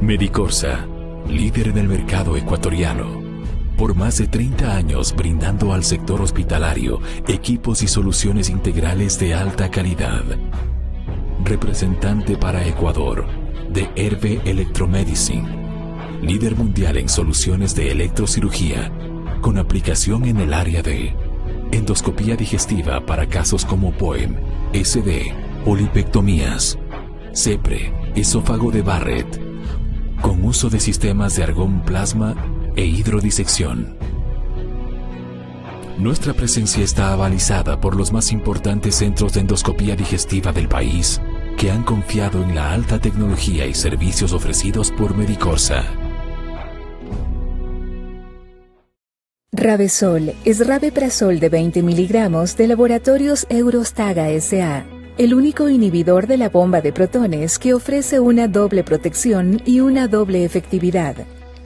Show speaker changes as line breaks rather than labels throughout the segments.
Medicorsa, líder en el mercado ecuatoriano. Por más de 30 años brindando al sector hospitalario equipos y soluciones integrales de alta calidad. Representante para Ecuador de Herbe Electromedicine. Líder mundial en soluciones de electrocirugía, con aplicación en el área de endoscopía digestiva para casos como POEM, SD, polipectomías, CEPRE, esófago de Barrett, con uso de sistemas de argón plasma e hidrodisección. Nuestra presencia está avalizada por los más importantes centros de endoscopía digestiva del país, que han confiado en la alta tecnología y servicios ofrecidos por Medicorsa.
Ravesol es rabeprazol de 20 miligramos de Laboratorios Eurostaga S.A., el único inhibidor de la bomba de protones que ofrece una doble protección y una doble efectividad.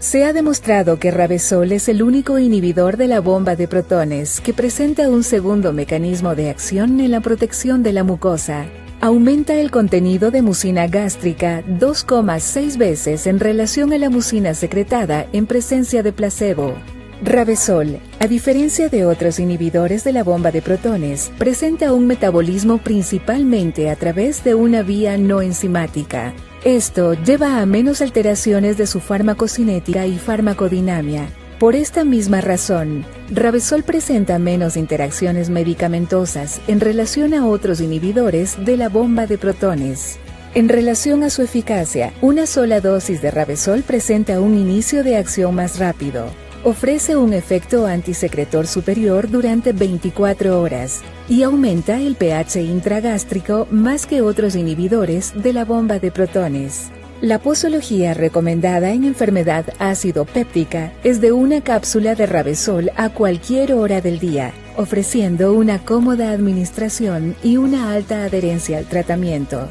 Se ha demostrado que Ravesol es el único inhibidor de la bomba de protones que presenta un segundo mecanismo de acción en la protección de la mucosa. Aumenta el contenido de mucina gástrica 2,6 veces en relación a la mucina secretada en presencia de placebo. Ravesol, a diferencia de otros inhibidores de la bomba de protones, presenta un metabolismo principalmente a través de una vía no enzimática. Esto lleva a menos alteraciones de su farmacocinética y farmacodinamia. Por esta misma razón, Ravesol presenta menos interacciones medicamentosas en relación a otros inhibidores de la bomba de protones. En relación a su eficacia, una sola dosis de Ravesol presenta un inicio de acción más rápido. Ofrece un efecto antisecretor superior durante 24 horas y aumenta el pH intragástrico más que otros inhibidores de la bomba de protones. La posología recomendada en enfermedad ácido péptica es de una cápsula de Ravesol a cualquier hora del día, ofreciendo una cómoda administración y una alta adherencia al tratamiento.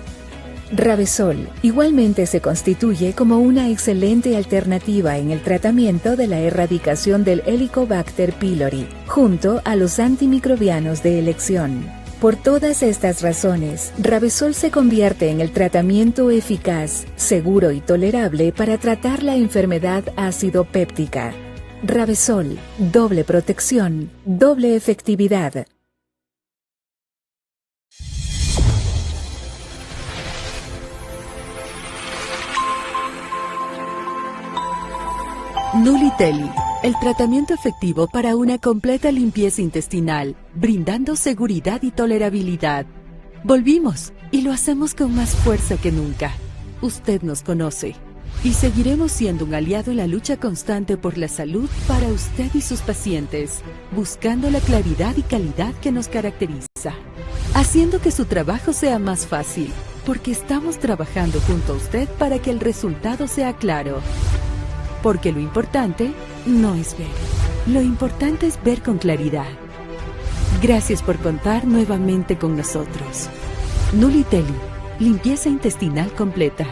Ravesol igualmente se constituye como una excelente alternativa en el tratamiento de la erradicación del Helicobacter pylori, junto a los antimicrobianos de elección. Por todas estas razones, Ravesol se convierte en el tratamiento eficaz, seguro y tolerable para tratar la enfermedad ácido péptica. Ravesol, doble protección, doble efectividad.
Nuliteli, el tratamiento efectivo para una completa limpieza intestinal, brindando seguridad y tolerabilidad. Volvimos y lo hacemos con más fuerza que nunca. Usted nos conoce y seguiremos siendo un aliado en la lucha constante por la salud para usted y sus pacientes, buscando la claridad y calidad que nos caracteriza, haciendo que su trabajo sea más fácil, porque estamos trabajando junto a usted para que el resultado sea claro. Porque lo importante no es ver, lo importante es ver con claridad. Gracias por contar nuevamente con nosotros. Nuliteli, limpieza intestinal completa.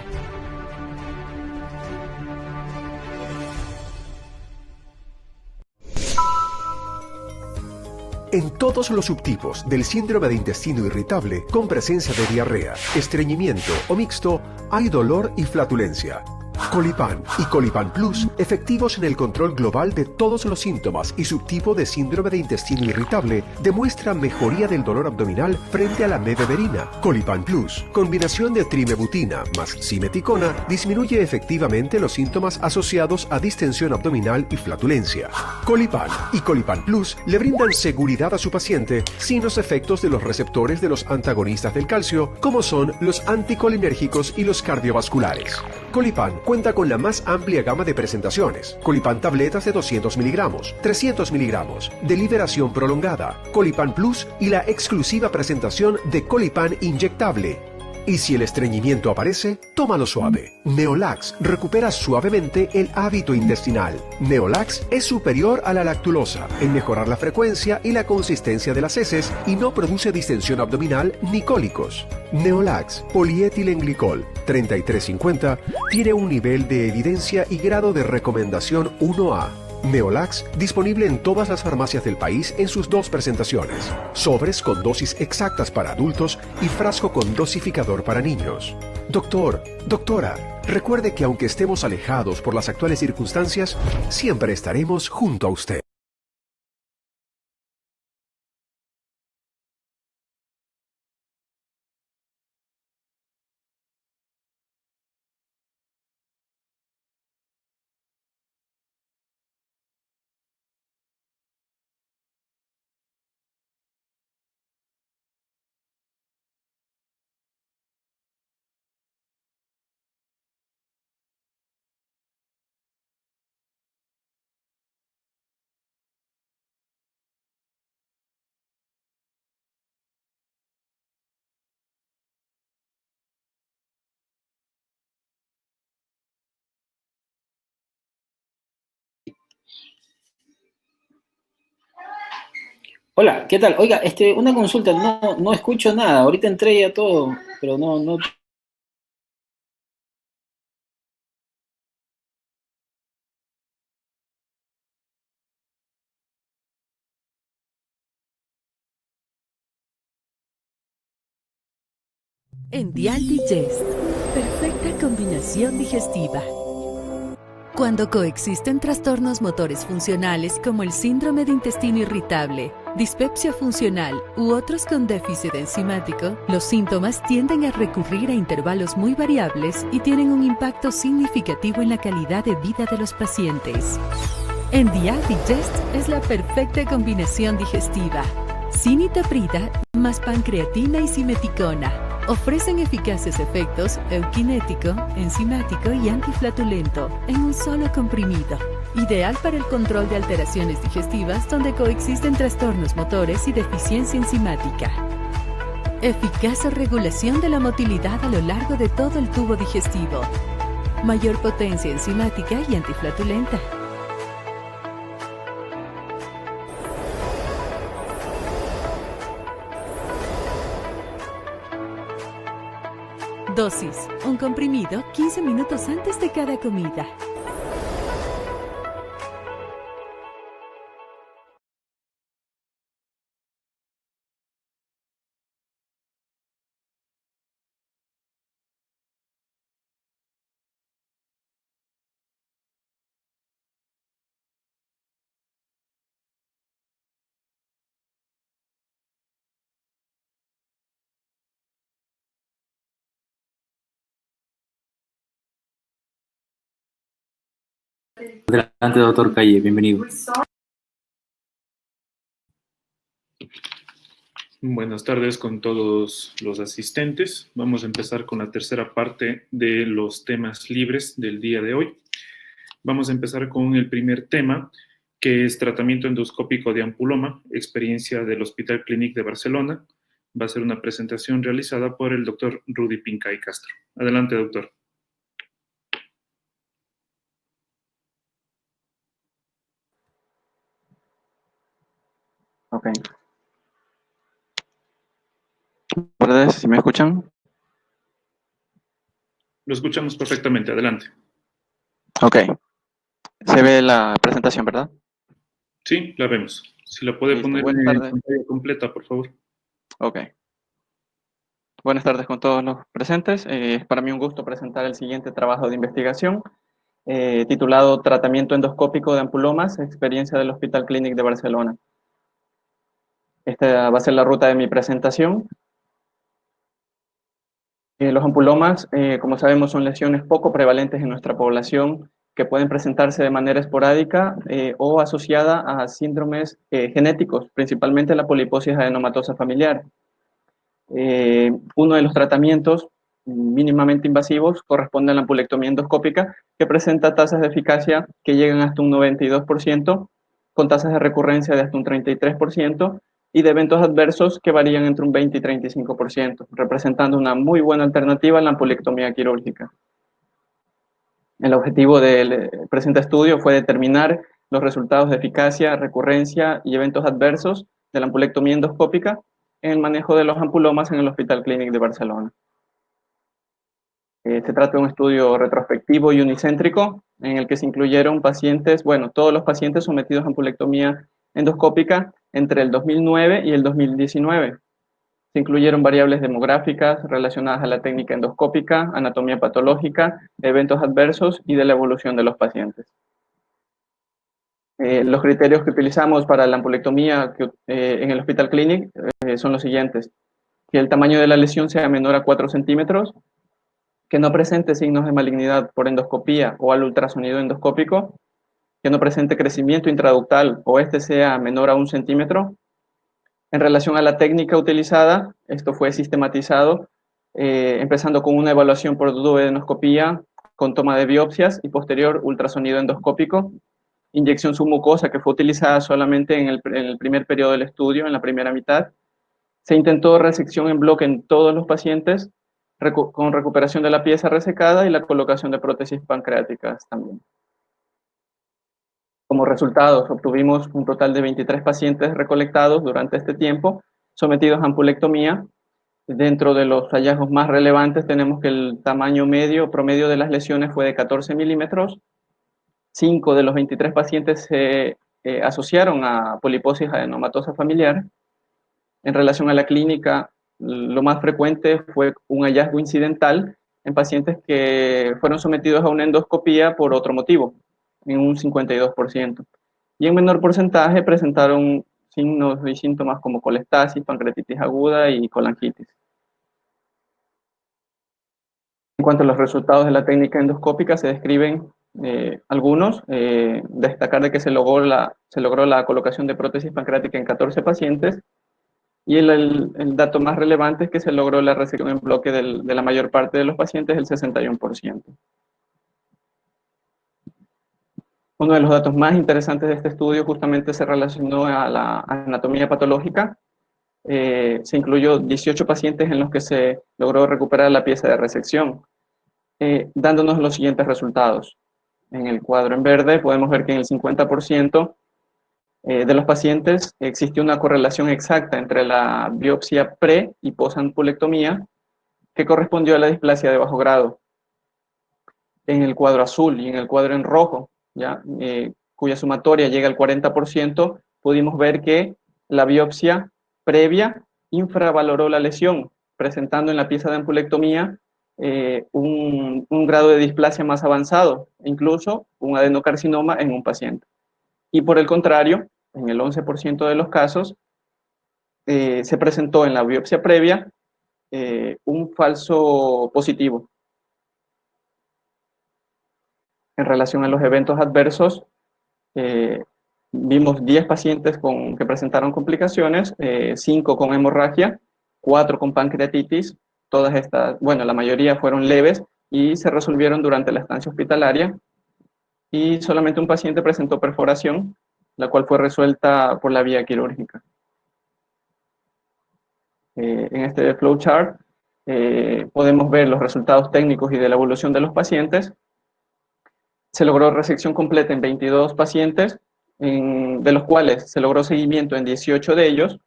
En todos los subtipos del síndrome de intestino irritable con presencia de diarrea, estreñimiento o mixto, hay dolor y flatulencia. Colipan y Colipan Plus, efectivos en el control global de todos los síntomas y subtipo de síndrome de intestino irritable, demuestran mejoría del dolor abdominal frente a la medeverina. Colipan Plus, combinación de trimebutina más simeticona, disminuye efectivamente los síntomas asociados a distensión abdominal y flatulencia. Colipan y Colipan Plus le brindan seguridad a su paciente sin los efectos de los receptores de los antagonistas del calcio, como son los anticolinérgicos y los cardiovasculares. Colipan cuenta con la más amplia gama de presentaciones. Colipan tabletas de 200 miligramos, 300 miligramos, de liberación prolongada, Colipan Plus y la exclusiva presentación de Colipan inyectable. Y si el estreñimiento aparece, tómalo suave. Neolax recupera suavemente el hábito intestinal. Neolax es superior a la lactulosa en mejorar la frecuencia y la consistencia de las heces y no produce distensión abdominal ni cólicos. Neolax polietilenglicol 3350 tiene un nivel de evidencia y grado de recomendación 1A. Neolax, disponible en todas las farmacias del país en sus dos presentaciones: sobres con dosis exactas para adultos y frasco con dosificador para niños. Doctor, doctora, recuerde que aunque estemos alejados por las actuales circunstancias, siempre estaremos junto a usted.
Hola, ¿qué tal? Oiga, una consulta, no escucho nada. Ahorita entré ya todo, pero no.
Endial Digest, perfecta combinación digestiva. Cuando coexisten trastornos motores funcionales como el síndrome de intestino irritable, dispepsia funcional u otros con déficit enzimático, los síntomas tienden a recurrir a intervalos muy variables y tienen un impacto significativo en la calidad de vida de los pacientes. Endial Digest es la perfecta combinación digestiva. Cinitaprida más pancreatina y simeticona ofrecen eficaces efectos euquinético, enzimático y antiflatulento en un solo comprimido. Ideal para el control de alteraciones digestivas donde coexisten trastornos motores y deficiencia enzimática. Eficaz regulación de la motilidad a lo largo de todo el tubo digestivo. Mayor potencia enzimática y antiflatulenta. Dosis: un comprimido 15 minutos antes de cada comida.
Adelante, doctor Calle, bienvenido.
Buenas tardes con todos los asistentes. Vamos a empezar con la tercera parte de los temas libres del día de hoy. Vamos a empezar con el primer tema, que es tratamiento endoscópico de ampuloma, experiencia del Hospital Clínic de Barcelona. Va a ser una presentación realizada por el doctor Rudy Pincay Castro. Adelante, doctor.
Ok. Buenas tardes, ¿sí me escuchan?
Lo escuchamos perfectamente. Adelante.
Ok. Se ve la presentación, ¿verdad?
Sí, la vemos. Si la puede
Listo.
poner
Buenas
en
tardes.
pantalla completa, por favor.
Ok. Buenas tardes con todos los presentes. Es para mí un gusto presentar el siguiente trabajo de investigación titulado Tratamiento endoscópico de ampulomas, experiencia del Hospital Clínic de Barcelona. Esta va a ser la ruta de mi presentación. Los ampulomas, como sabemos, son lesiones poco prevalentes en nuestra población que pueden presentarse de manera esporádica o asociada a síndromes genéticos, principalmente la poliposis adenomatosa familiar. Uno de los tratamientos mínimamente invasivos corresponde a la ampulectomía endoscópica, que presenta tasas de eficacia que llegan hasta un 92%, con tasas de recurrencia de hasta un 33%, y de eventos adversos que varían entre un 20 y 35%, representando una muy buena alternativa a la ampulectomía quirúrgica. El objetivo del presente estudio fue determinar los resultados de eficacia, recurrencia y eventos adversos de la ampulectomía endoscópica en el manejo de los ampulomas en el Hospital Clínic de Barcelona. Se trata de un estudio retrospectivo y unicéntrico en el que se incluyeron pacientes, bueno, todos los pacientes sometidos a ampulectomía endoscópica entre el 2009 y el 2019. Se incluyeron variables demográficas relacionadas a la técnica endoscópica, anatomía patológica, eventos adversos y de la evolución de los pacientes. Los criterios que utilizamos para la ampulectomía en el Hospital Clinic son los siguientes: que el tamaño de la lesión sea menor a 4 centímetros, que no presente signos de malignidad por endoscopía o al ultrasonido endoscópico, que no presente crecimiento intraductal o este sea menor a 1 centímetro. En relación a la técnica utilizada, esto fue sistematizado, empezando con una evaluación por duodenoscopía con toma de biopsias y posterior ultrasonido endoscópico, inyección submucosa que fue utilizada solamente en el primer periodo del estudio, en la primera mitad. Se intentó resección en bloque en todos los pacientes, con recuperación de la pieza resecada y la colocación de prótesis pancreáticas también. Como resultados, obtuvimos un total de 23 pacientes recolectados durante este tiempo, sometidos a ampulectomía. Dentro de los hallazgos más relevantes tenemos que el tamaño medio promedio de las lesiones fue de 14 milímetros. 5 de los 23 pacientes se asociaron a poliposis adenomatosa familiar. En relación a la clínica, lo más frecuente fue un hallazgo incidental en pacientes que fueron sometidos a una endoscopía por otro motivo, en un 52%. Y en menor porcentaje presentaron signos y síntomas como colestasis, pancreatitis aguda y colangitis. En cuanto a los resultados de la técnica endoscópica, se describen algunos. Destacar de que se logró la colocación de prótesis pancreática en 14 pacientes, y el dato más relevante es que se logró la resección en bloque de la mayor parte de los pacientes, el 61%. Uno de los datos más interesantes de este estudio justamente se relacionó a la anatomía patológica. Se incluyó 18 pacientes en los que se logró recuperar la pieza de resección, dándonos los siguientes resultados. En el cuadro en verde podemos ver que en el 50% de los pacientes existió una correlación exacta entre la biopsia pre y posampulectomía que correspondió a la displasia de bajo grado. En el cuadro azul y en el cuadro en rojo, cuya sumatoria llega al 40%, pudimos ver que la biopsia previa infravaloró la lesión, presentando en la pieza de ampulectomía un grado de displasia más avanzado, incluso un adenocarcinoma en un paciente. Y por el contrario, en el 11% de los casos, se presentó en la biopsia previa un falso positivo. En relación a los eventos adversos, vimos 10 pacientes que presentaron complicaciones, 5 con hemorragia, 4 con pancreatitis. Todas estas, bueno, la mayoría fueron leves y se resolvieron durante la estancia hospitalaria. Y solamente un paciente presentó perforación, la cual fue resuelta por la vía quirúrgica. En este flowchart podemos ver los resultados técnicos y de la evolución de los pacientes. Se logró resección completa en 22 pacientes, de los cuales se logró seguimiento en 18 de ellos,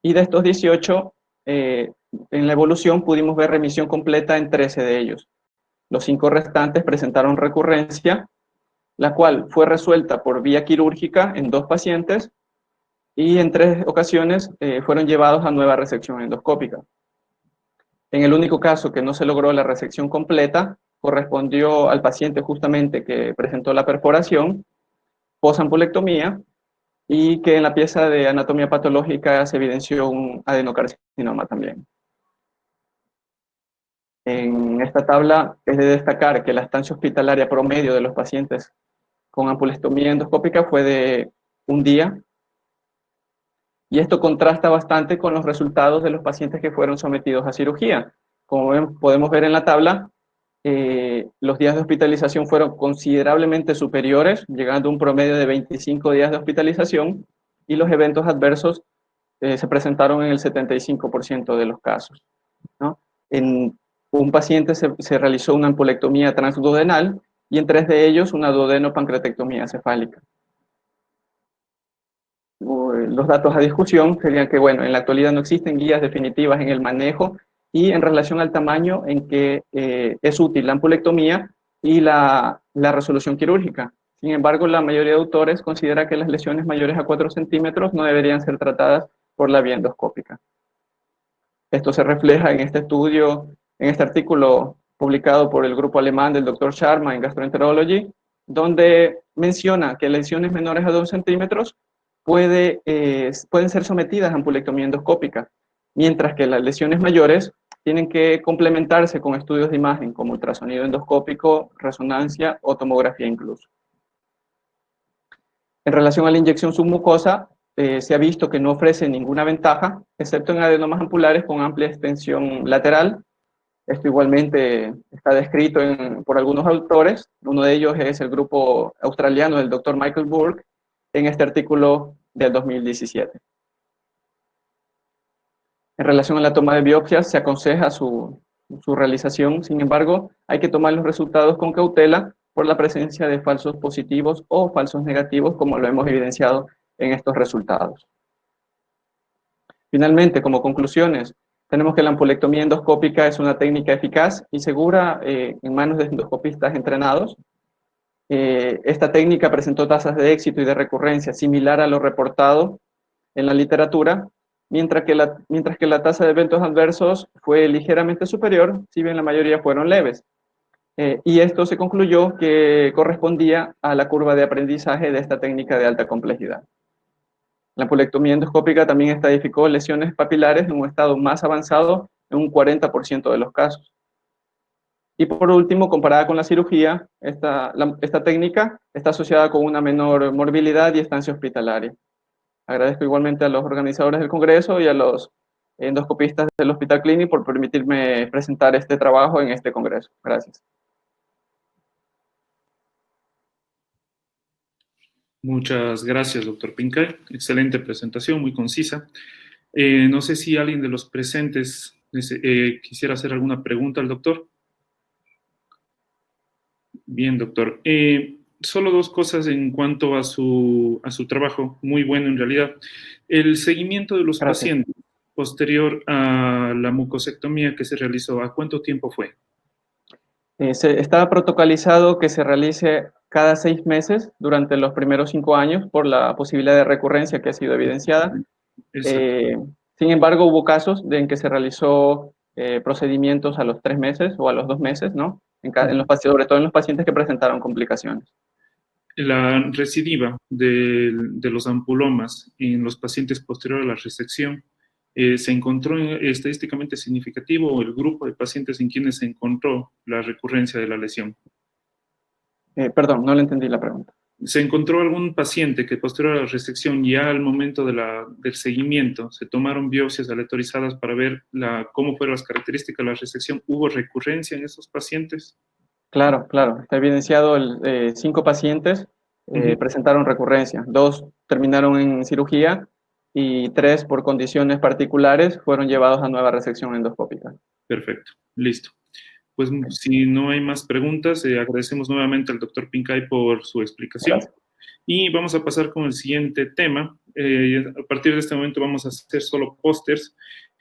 y de estos 18, en la evolución pudimos ver remisión completa en 13 de ellos. Los 5 restantes presentaron recurrencia, la cual fue resuelta por vía quirúrgica en 2 pacientes, y en 3 ocasiones fueron llevados a nueva resección endoscópica. En el único caso que no se logró la resección completa, correspondió al paciente justamente que presentó la perforación, posampulectomía, y que en la pieza de anatomía patológica se evidenció un adenocarcinoma también. En esta tabla es de destacar que la estancia hospitalaria promedio de los pacientes con ampulectomía endoscópica fue de 1 día, y esto contrasta bastante con los resultados de los pacientes que fueron sometidos a cirugía. Como podemos ver en la tabla, los días de hospitalización fueron considerablemente superiores, llegando a un promedio de 25 días de hospitalización, y los eventos adversos se presentaron en el 75% de los casos, ¿no? En un paciente se realizó una ampulectomía transduodenal y en 3 de ellos una duodenopancreatectomía cefálica. Los datos a discusión serían que, bueno, en la actualidad no existen guías definitivas en el manejo y en relación al tamaño en que es útil la ampulectomía y la resolución quirúrgica. Sin embargo, la mayoría de autores considera que las lesiones mayores a 4 centímetros no deberían ser tratadas por la vía endoscópica. Esto se refleja en este estudio, en este artículo publicado por el grupo alemán del Dr. Sharma en Gastroenterology, donde menciona que lesiones menores a 2 centímetros pueden ser sometidas a ampulectomía endoscópica, mientras que las lesiones mayores tienen que complementarse con estudios de imagen como ultrasonido endoscópico, resonancia o tomografía incluso. En relación a la inyección submucosa, se ha visto que no ofrece ninguna ventaja, excepto en adenomas ampulares con amplia extensión lateral. Esto igualmente está descrito por algunos autores. Uno de ellos es el grupo australiano del Dr. Michael Burke en este artículo del 2017. En relación a la toma de biopsias, se aconseja su realización. Sin embargo, hay que tomar los resultados con cautela por la presencia de falsos positivos o falsos negativos, como lo hemos evidenciado en estos resultados. Finalmente, como conclusiones, tenemos que la ampulectomía endoscópica es una técnica eficaz y segura en manos de endoscopistas entrenados. Esta técnica presentó tasas de éxito y de recurrencia similar a lo reportado en la literatura, mientras que la tasa de eventos adversos fue ligeramente superior, si bien la mayoría fueron leves. Y esto se concluyó que correspondía a la curva de aprendizaje de esta técnica de alta complejidad. La ampulectomía endoscópica también estadificó lesiones papilares en un estado más avanzado en un 40% de los casos. Y por último, comparada con la cirugía, esta técnica está asociada con una menor morbilidad y estancia hospitalaria. Agradezco igualmente a los organizadores del Congreso y a los endoscopistas del Hospital Clínic por permitirme presentar este trabajo en este Congreso. Gracias.
Muchas gracias, doctor Pincay. Excelente presentación, muy concisa. No sé si alguien de los presentes quisiera hacer alguna pregunta al doctor. Bien, doctor. Solo dos cosas en cuanto a su trabajo, muy bueno en realidad. El seguimiento de los pacientes posterior a la mucosectomía que se realizó, ¿a cuánto tiempo fue?
Está protocolizado que se realice cada 6 meses durante los primeros 5 años por la posibilidad de recurrencia que ha sido evidenciada. Sin embargo, hubo casos en que se realizó procedimientos a los 3 meses o a los 2 meses, ¿no? Sobre todo en los pacientes que presentaron complicaciones.
La recidiva de los ampulomas en los pacientes posterior a la resección, ¿se encontró estadísticamente significativo el grupo de pacientes en quienes se encontró la recurrencia de la lesión?
Perdón, no le entendí la pregunta.
¿Se encontró algún paciente que posterior a la resección, ya al momento del seguimiento, se tomaron biopsias aleatorizadas para ver cómo fueron las características de la resección? ¿Hubo recurrencia en esos pacientes?
Claro, claro. Está evidenciado 5 pacientes presentaron recurrencia. 2 terminaron en cirugía y 3 por condiciones particulares fueron llevados a nueva resección endoscópica.
Perfecto, listo. Pues si no hay más preguntas, agradecemos nuevamente al doctor Pincay por su explicación. Gracias. Y vamos a pasar con el siguiente tema. A partir de este momento vamos a hacer solo pósters.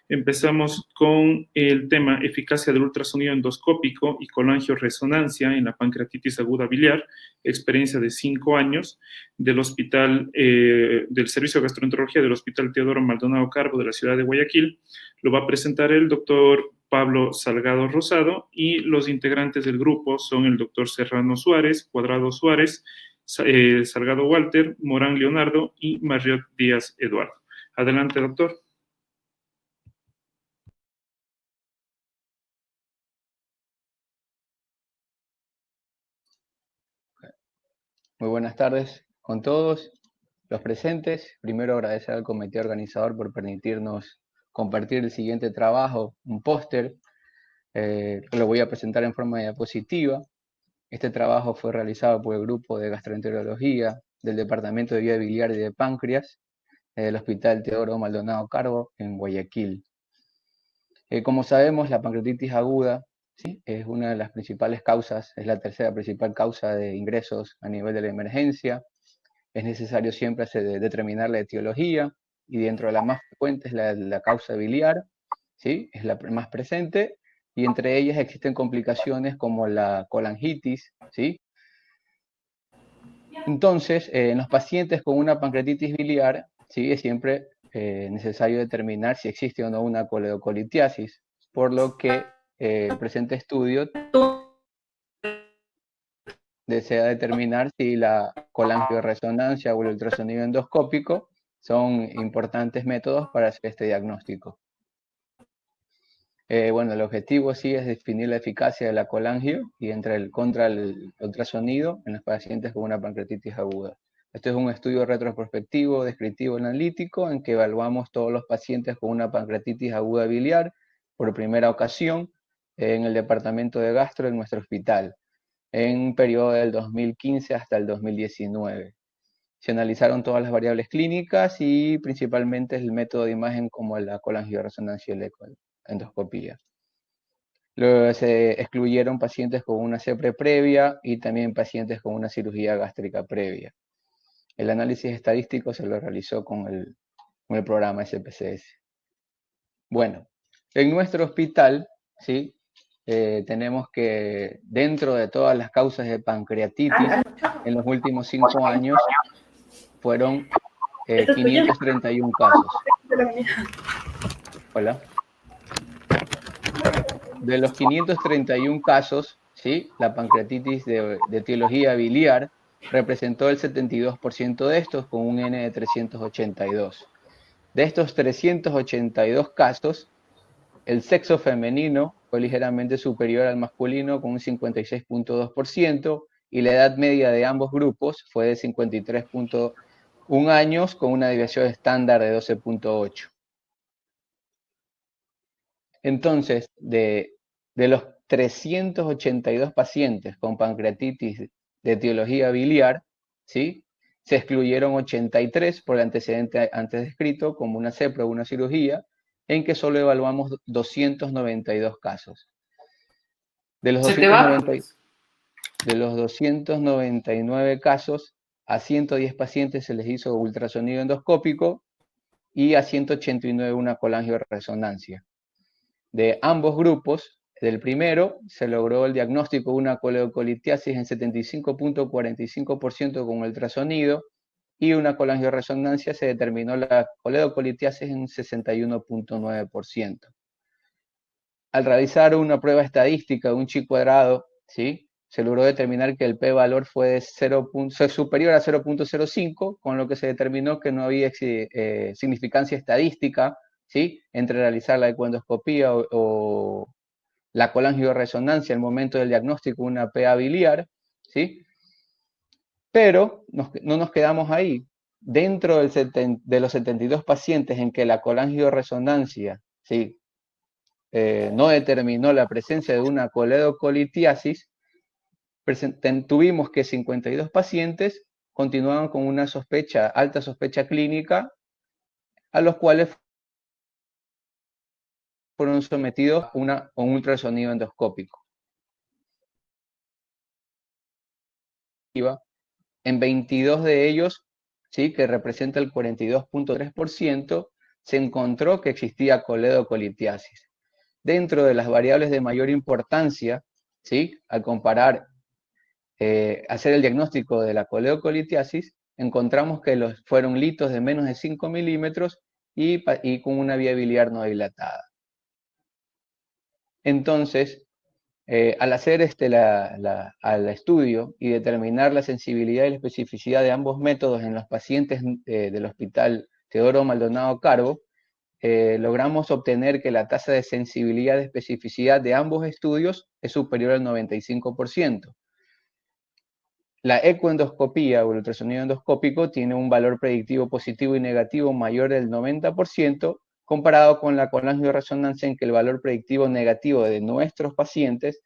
Empezamos con el tema eficacia del ultrasonido endoscópico y colangioresonancia en la pancreatitis aguda biliar, experiencia de 5 años del hospital, del Servicio de Gastroenterología del Hospital Teodoro Maldonado Carbo de la ciudad de Guayaquil. Lo va a presentar el doctor Pablo Salgado Rosado y los integrantes del grupo son el doctor Serrano Suárez, Cuadrado Suárez, Salgado Walter, Morán Leonardo y Marriott Díaz Eduardo. Adelante, doctor.
Muy buenas tardes con todos los presentes. Primero agradecer al comité organizador por permitirnos compartir el siguiente trabajo, un póster. Lo voy a presentar en forma de diapositiva. Este trabajo fue realizado por el grupo de gastroenterología del Departamento de Vía Biliar y de Páncreas del Hospital Teodoro Maldonado Carbo en Guayaquil. Como sabemos, la pancreatitis aguda, ¿sí?, es una de las principales causas, es la tercera principal causa de ingresos a nivel de la emergencia. Es necesario siempre determinar la etiología y dentro de la más frecuente es la causa biliar, ¿sí?, es la más presente y entre ellas existen complicaciones como la colangitis, ¿sí? Entonces, en los pacientes con una pancreatitis biliar, ¿sí?, siempre necesario determinar si existe o no una coledocolitiasis, por lo que el presente estudio desea determinar si la colangioresonancia o el ultrasonido endoscópico son importantes métodos para hacer este diagnóstico. Bueno, el objetivo sí es definir la eficacia de la colangio y contra el ultrasonido en los pacientes con una pancreatitis aguda. Este es un estudio retroprospectivo, descriptivo, analítico, en que evaluamos todos los pacientes con una pancreatitis aguda biliar por primera ocasión en el departamento de gastro en nuestro hospital, en un periodo del 2015 hasta el 2019. Se analizaron todas las variables clínicas y principalmente el método de imagen como la colangioresonancia y la endoscopía. Luego se excluyeron pacientes con una CEPRE previa y también pacientes con una cirugía gástrica previa. El análisis estadístico se lo realizó con el programa SPSS. Bueno, en nuestro hospital, ¿sí? Tenemos que dentro de todas las causas de pancreatitis, en los últimos 5 años, fueron 531 casos. Hola. De los 531 casos, ¿sí? La pancreatitis de etiología biliar representó el 72% de estos, con un N de 382. De estos 382 casos, el sexo femenino fue ligeramente superior al masculino, con un 56.2%, y la edad media de ambos grupos fue de 53.1 años, con una desviación estándar de 12.8. Entonces, de los 382 pacientes con pancreatitis de etiología biliar, ¿sí? Se excluyeron 83 por el antecedente antes descrito, como una CEPRE o una cirugía, en que solo evaluamos 292 casos. De los 299 casos, a 110 pacientes se les hizo ultrasonido endoscópico y a 189 una colangioresonancia. De ambos grupos, del primero se logró el diagnóstico de una coledocolitiasis en 75.45% con ultrasonido, y una colangioresonancia se determinó la coledocolitiasis en 61.9%. Al realizar una prueba estadística de un chi cuadrado, ¿sí? Se logró determinar que el p-valor fue superior a 0.05, con lo que se determinó que no había significancia estadística, ¿sí? Entre realizar la ecoendoscopía o la colangioresonancia al momento del diagnóstico de una PA biliar, ¿sí? Pero no nos quedamos ahí. Dentro de los 72 pacientes en que la colangioresonancia, ¿sí? No determinó la presencia de una coledocolitiasis, tuvimos que 52 pacientes continuaban con una alta sospecha clínica, a los cuales fueron sometidos a un ultrasonido endoscópico. En 22 de ellos, ¿sí? Que representa el 42.3%, se encontró que existía coledocolitiasis. Dentro de las variables de mayor importancia, ¿sí? Al comparar, hacer el diagnóstico de la coledocolitiasis, encontramos que fueron litos de menos de 5 milímetros y con una vía biliar no dilatada. Entonces, al hacer al estudio y determinar la sensibilidad y la especificidad de ambos métodos en los pacientes del Hospital Teodoro Maldonado Carbo, logramos obtener que la tasa de sensibilidad y especificidad de ambos estudios es superior al 95%. La ecoendoscopía o el ultrasonido endoscópico tiene un valor predictivo positivo y negativo mayor del 90%, comparado con la colangioresonancia, en que el valor predictivo negativo de nuestros pacientes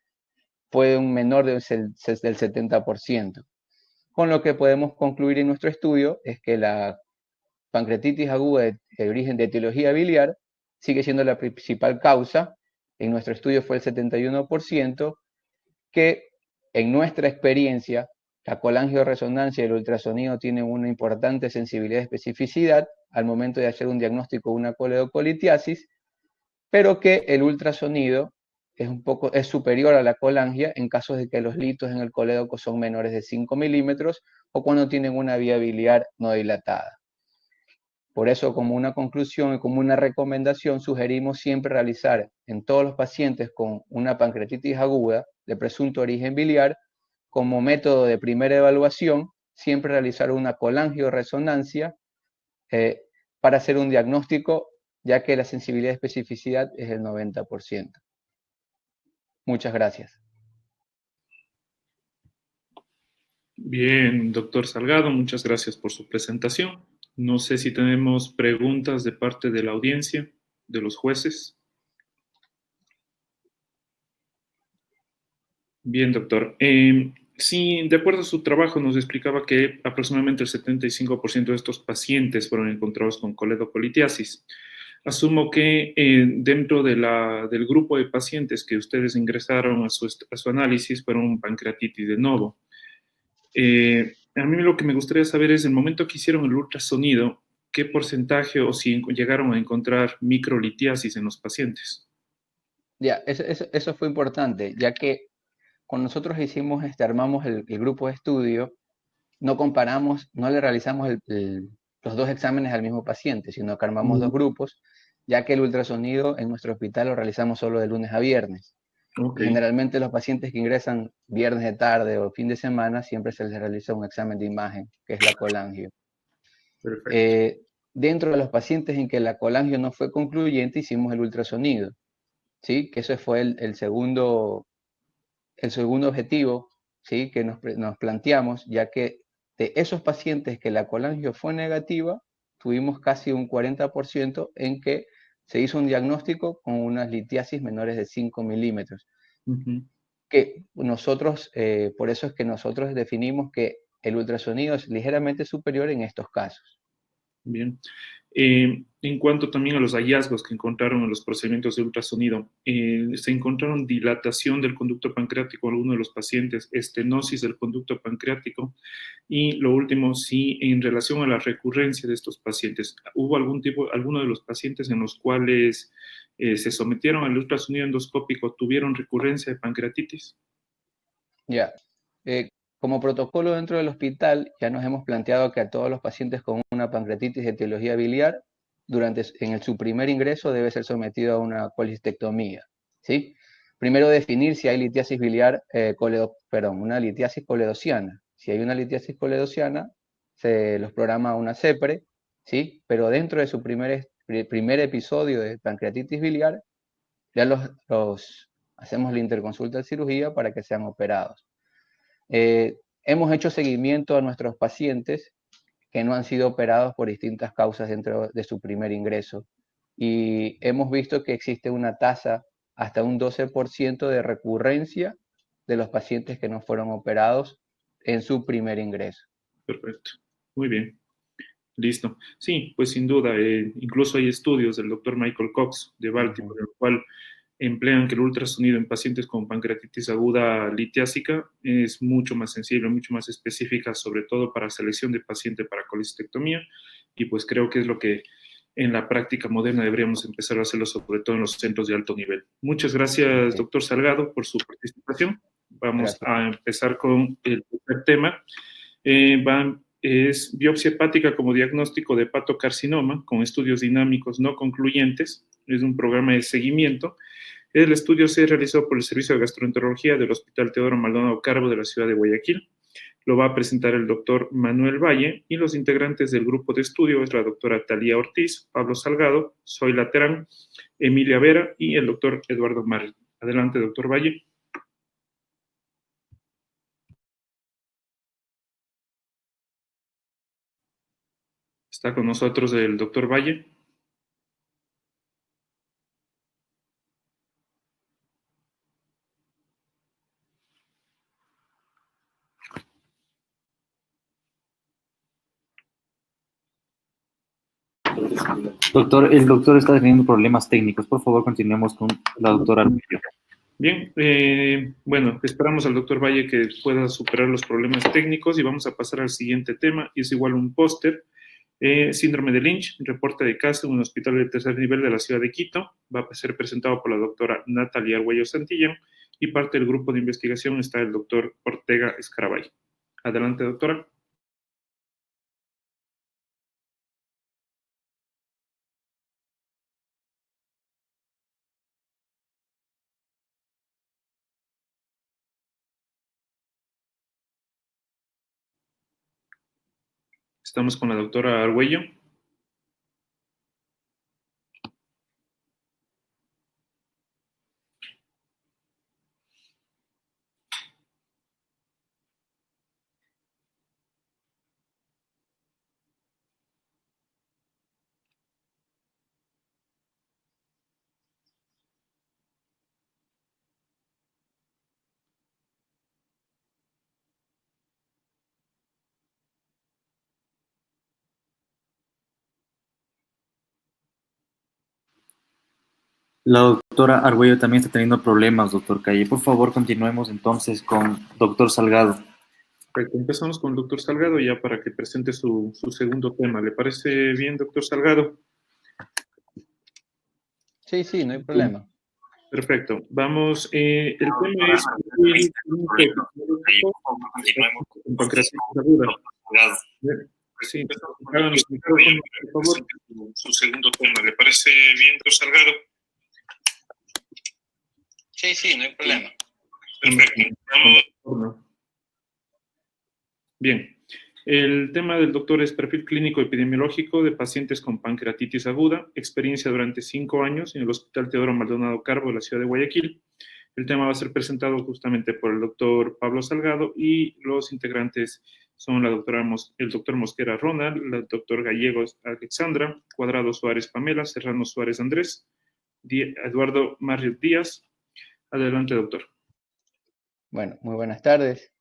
fue un menor del 70%. Con lo que podemos concluir en nuestro estudio es que la pancreatitis aguda de origen de etiología biliar sigue siendo la principal causa. En nuestro estudio fue el 71%, que en nuestra experiencia la colangioresonancia y el ultrasonido tienen una importante sensibilidad y especificidad al momento de hacer un diagnóstico de una coledocolitiasis, pero que el ultrasonido es superior a la colangia en casos de que los litos en el colédoco son menores de 5 milímetros o cuando tienen una vía biliar no dilatada. Por eso, como una conclusión y como una recomendación, sugerimos siempre realizar en todos los pacientes con una pancreatitis aguda de presunto origen biliar, como método de primera evaluación, siempre realizar una colangioresonancia para hacer un diagnóstico, ya que la sensibilidad y especificidad es el 90%. Muchas gracias.
Bien, doctor Salgado, muchas gracias por su presentación. No sé si tenemos preguntas de parte de la audiencia, de los jueces. Bien, doctor. Sí, de acuerdo a su trabajo, nos explicaba que aproximadamente el 75% de estos pacientes fueron encontrados con coledocolitiasis. Asumo que dentro de del grupo de pacientes que ustedes ingresaron a su análisis fueron pancreatitis de novo. A mí lo que me gustaría saber es, el momento que hicieron el ultrasonido, ¿qué porcentaje o si llegaron a encontrar microlitiasis en los pacientes?
Ya, eso fue importante, ya que cuando nosotros hicimos, armamos el grupo de estudio, no comparamos, no le realizamos los dos exámenes al mismo paciente, sino que armamos dos grupos, ya que el ultrasonido en nuestro hospital lo realizamos solo de lunes a viernes.
Okay.
Generalmente los pacientes que ingresan viernes de tarde o fin de semana siempre se les realiza un examen de imagen, que es la colangio.
Perfecto.
Dentro de los pacientes en que la colangio no fue concluyente, hicimos el ultrasonido, ¿sí? Que ese fue el segundo objetivo, ¿sí? Que nos planteamos, ya que de esos pacientes que la colangio fue negativa, tuvimos casi un 40% en que se hizo un diagnóstico con unas litiasis menores de 5 milímetros. Que nosotros, por eso es que nosotros definimos que el ultrasonido es ligeramente superior en estos casos.
Bien. En cuanto también a los hallazgos que encontraron en los procedimientos de ultrasonido, se encontraron dilatación del conducto pancreático en alguno de los pacientes, estenosis del conducto pancreático, y lo último, sí, en relación a la recurrencia de estos pacientes, ¿hubo alguno de los pacientes en los cuales se sometieron al ultrasonido endoscópico, tuvieron recurrencia de pancreatitis?
Ya. Como protocolo dentro del hospital, ya nos hemos planteado que a todos los pacientes con una pancreatitis de etiología biliar, su primer ingreso debe ser sometido a una colecistectomía, ¿sí? Primero definir si hay litiasis biliar, una litiasis coledociana. Si hay una litiasis coledociana, se los programa una CEPRE, ¿sí? Pero dentro de su primer episodio de pancreatitis biliar, ya hacemos la interconsulta de cirugía para que sean operados. Hemos hecho seguimiento a nuestros pacientes que no han sido operados por distintas causas dentro de su primer ingreso y hemos visto que existe una tasa hasta un 12% de recurrencia de los pacientes que no fueron operados en su primer ingreso.
Perfecto, muy bien. Listo. Sí, pues sin duda, incluso hay estudios del doctor Michael Cox de Baltimore, en el cual emplean que el ultrasonido en pacientes con pancreatitis aguda litiásica es mucho más sensible, mucho más específica, sobre todo para selección de paciente para colecistectomía, y pues creo que es lo que en la práctica moderna deberíamos empezar a hacerlo, sobre todo en los centros de alto nivel. Muchas gracias, doctor Salgado, por su participación. Vamos a empezar con el primer tema. Es biopsia hepática como diagnóstico de hepatocarcinoma con estudios dinámicos no concluyentes. Es un programa de seguimiento. El estudio se realizó por el Servicio de Gastroenterología del Hospital Teodoro Maldonado Carbo de la ciudad de Guayaquil. Lo va a presentar el doctor Manuel Valle y los integrantes del grupo de estudio es la doctora Talía Ortiz, Pablo Salgado, Zoila Terán, Emilia Vera y el doctor Eduardo Marri. Adelante, doctor Valle. Está con nosotros el doctor Valle.
Doctor, el doctor está teniendo problemas técnicos. Por favor, continuemos con la doctora Armillo.
Bien, bueno, esperamos al doctor Valle que pueda superar los problemas técnicos y vamos a pasar al siguiente tema, y es igual un póster. Síndrome de Lynch, reporte de caso en un hospital de tercer nivel de la ciudad de Quito. Va a ser presentado por la doctora Natalia Arguello Santillán y parte del grupo de investigación está el doctor Ortega Escarabay. Adelante, doctora. Estamos con la doctora Argüello.
La doctora Argüello también está teniendo problemas, doctor Calle. Por favor, continuemos entonces con doctor Salgado.
Perfecto. Empezamos con el doctor Salgado ya para que presente su segundo tema. ¿Le parece bien, doctor Salgado?
Sí, no hay problema.
Perfecto. Vamos, el tema es sí, háganos el micrófono, por favor. Su segundo tema. ¿Le parece bien, doctor Salgado?
Sí, no hay problema.
Perfecto. Vamos. Bien. El tema del doctor es perfil clínico epidemiológico de pacientes con pancreatitis aguda, experiencia durante 5 años en el Hospital Teodoro Maldonado Carbo de la ciudad de Guayaquil. El tema va a ser presentado justamente por el doctor Pablo Salgado y los integrantes son el doctor Mosquera Ronald, el doctor Gallegos Alexandra, Cuadrado Suárez Pamela, Serrano Suárez Andrés, Eduardo Mario Díaz. Adelante, doctor.
Bueno, muy buenas tardes.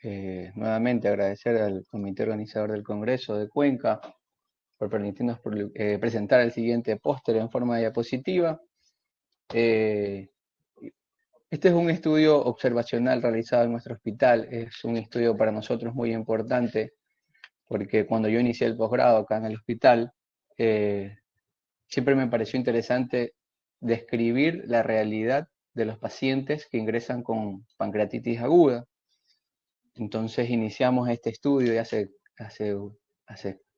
Nuevamente agradecer al comité organizador del Congreso de Cuenca por permitirnos presentar el siguiente póster en forma de diapositiva. Este es un estudio observacional realizado en nuestro hospital. Es un estudio para nosotros muy importante porque cuando yo inicié el posgrado acá en el hospital, siempre me pareció interesante describir la realidad de los pacientes que ingresan con pancreatitis aguda. Entonces iniciamos este estudio de hace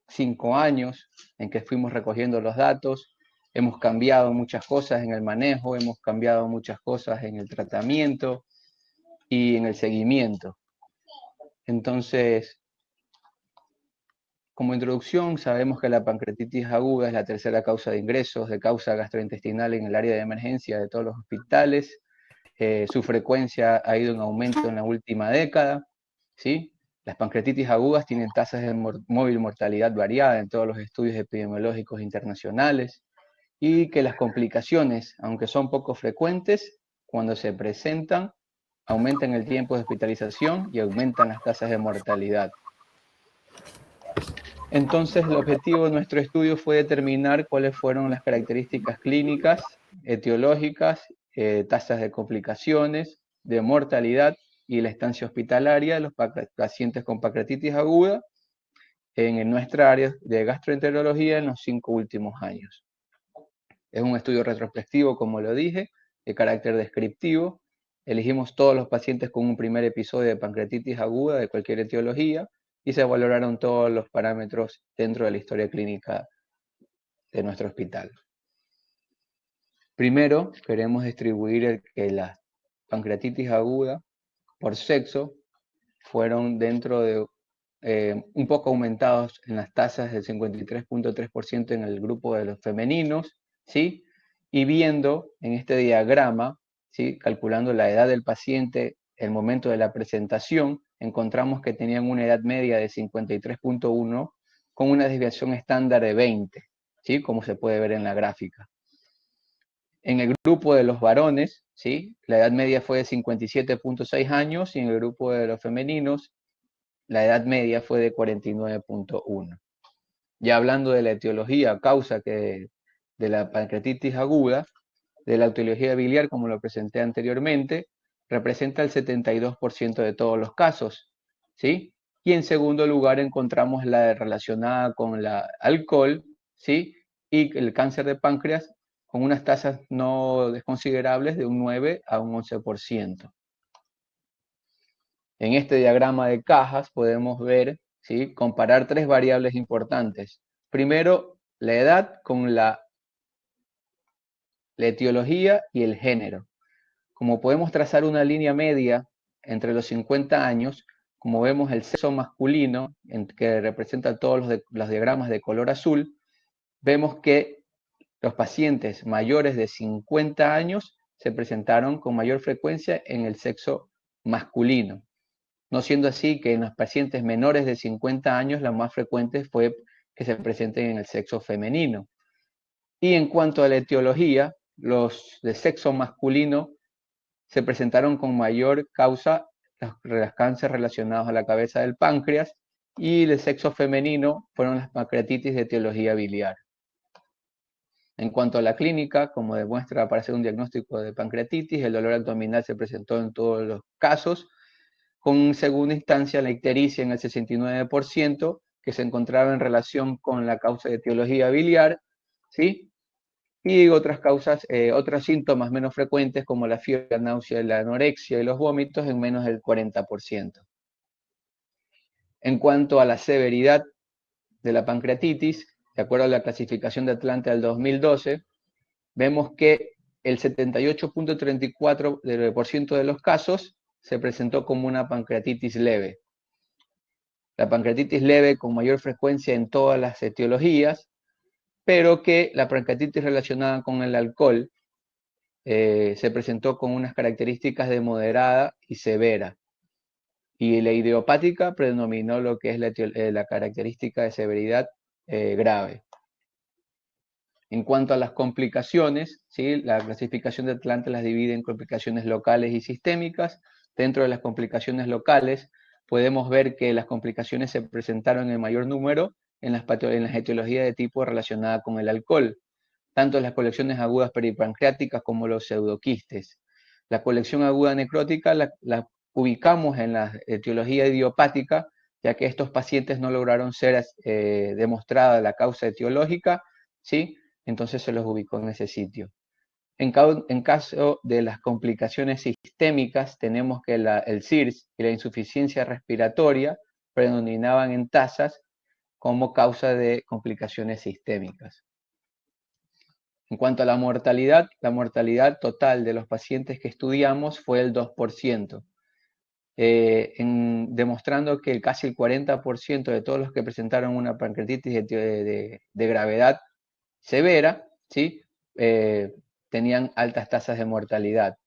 5 años en que fuimos recogiendo los datos. Hemos cambiado muchas cosas en el manejo, hemos cambiado muchas cosas en el tratamiento y en el seguimiento. Entonces, como introducción, sabemos que la pancreatitis aguda es la tercera causa de ingresos de causa gastrointestinal en el área de emergencia de todos los hospitales. Su frecuencia ha ido en aumento en la última década, ¿sí? Las pancreatitis agudas tienen tasas de móvil mortalidad variada en todos los estudios epidemiológicos internacionales y que las complicaciones, aunque son poco frecuentes, cuando se presentan, aumentan el tiempo de hospitalización y aumentan las tasas de mortalidad. Entonces, el objetivo de nuestro estudio fue determinar cuáles fueron las características clínicas, etiológicas, tasas de complicaciones, de mortalidad y la estancia hospitalaria de los pacientes con pancreatitis aguda en nuestra área de gastroenterología en los 5 últimos años. Es un estudio retrospectivo, como lo dije, de carácter descriptivo. Elegimos todos los pacientes con un primer episodio de pancreatitis aguda de cualquier etiología y se valoraron todos los parámetros dentro de la historia clínica de nuestro hospital. Primero, queremos distribuir que la pancreatitis aguda por sexo fueron dentro de un poco aumentados en las tasas del 53.3% en el grupo de los femeninos, ¿sí? Y viendo en este diagrama, ¿sí? Calculando la edad del paciente, el momento de la presentación, encontramos que tenían una edad media de 53.1 con una desviación estándar de 20, ¿sí? Como se puede ver en la gráfica. En el grupo de los varones, ¿sí? La edad media fue de 57.6 años y en el grupo de los femeninos la edad media fue de 49.1. Ya hablando de la etiología, causa de la pancreatitis aguda, de la etiología biliar, como lo presenté anteriormente, representa el 72% de todos los casos, ¿sí? Y en segundo lugar encontramos la relacionada con la alcohol, ¿sí? Y el cáncer de páncreas con unas tasas no desconsiderables de un 9 a un 11%. En este diagrama de cajas podemos ver, ¿sí? Comparar 3 variables importantes. Primero, la edad con la etiología y el género. Como podemos trazar una línea media entre los 50 años, como vemos el sexo masculino, que representa todos los diagramas de color azul, vemos que los pacientes mayores de 50 años se presentaron con mayor frecuencia en el sexo masculino, no siendo así que en los pacientes menores de 50 años la más frecuente fue que se presenten en el sexo femenino. Y en cuanto a la etiología, los de sexo masculino se presentaron con mayor causa los cánceres relacionados a la cabeza del páncreas, y el sexo femenino fueron las pancreatitis de etiología biliar. En cuanto a la clínica, como demuestra para hacer un diagnóstico de pancreatitis, el dolor abdominal se presentó en todos los casos, con segunda instancia la ictericia en el 69%, que se encontraba en relación con la causa de etiología biliar, ¿sí? Y otras causas, otros síntomas menos frecuentes como la fiebre, la náusea, la anorexia y los vómitos en menos del 40%. En cuanto a la severidad de la pancreatitis, de acuerdo a la clasificación de Atlanta del 2012, vemos que el 78.34% de los casos se presentó como una pancreatitis leve. La pancreatitis leve con mayor frecuencia en todas las etiologías, pero que la pancreatitis relacionada con el alcohol se presentó con unas características de moderada y severa. Y la idiopática predominó lo que es la característica de severidad grave. En cuanto a las complicaciones, ¿sí? La clasificación de Atlanta las divide en complicaciones locales y sistémicas. Dentro de las complicaciones locales, podemos ver que las complicaciones se presentaron en mayor número en las etiologías de tipo relacionada con el alcohol, tanto las colecciones agudas peripancreáticas como los pseudoquistes. La colección aguda necrótica la ubicamos en la etiología idiopática, ya que estos pacientes no lograron ser demostrada la causa etiológica, ¿sí? Entonces se los ubicó en ese sitio. En caso de las complicaciones sistémicas, tenemos que el CIRS y la insuficiencia respiratoria predominaban en tasas como causa de complicaciones sistémicas. En cuanto a la mortalidad total de los pacientes que estudiamos fue el 2%, demostrando que casi el 40% de todos los que presentaron una pancreatitis de gravedad severa, ¿sí? Tenían altas tasas de mortalidad.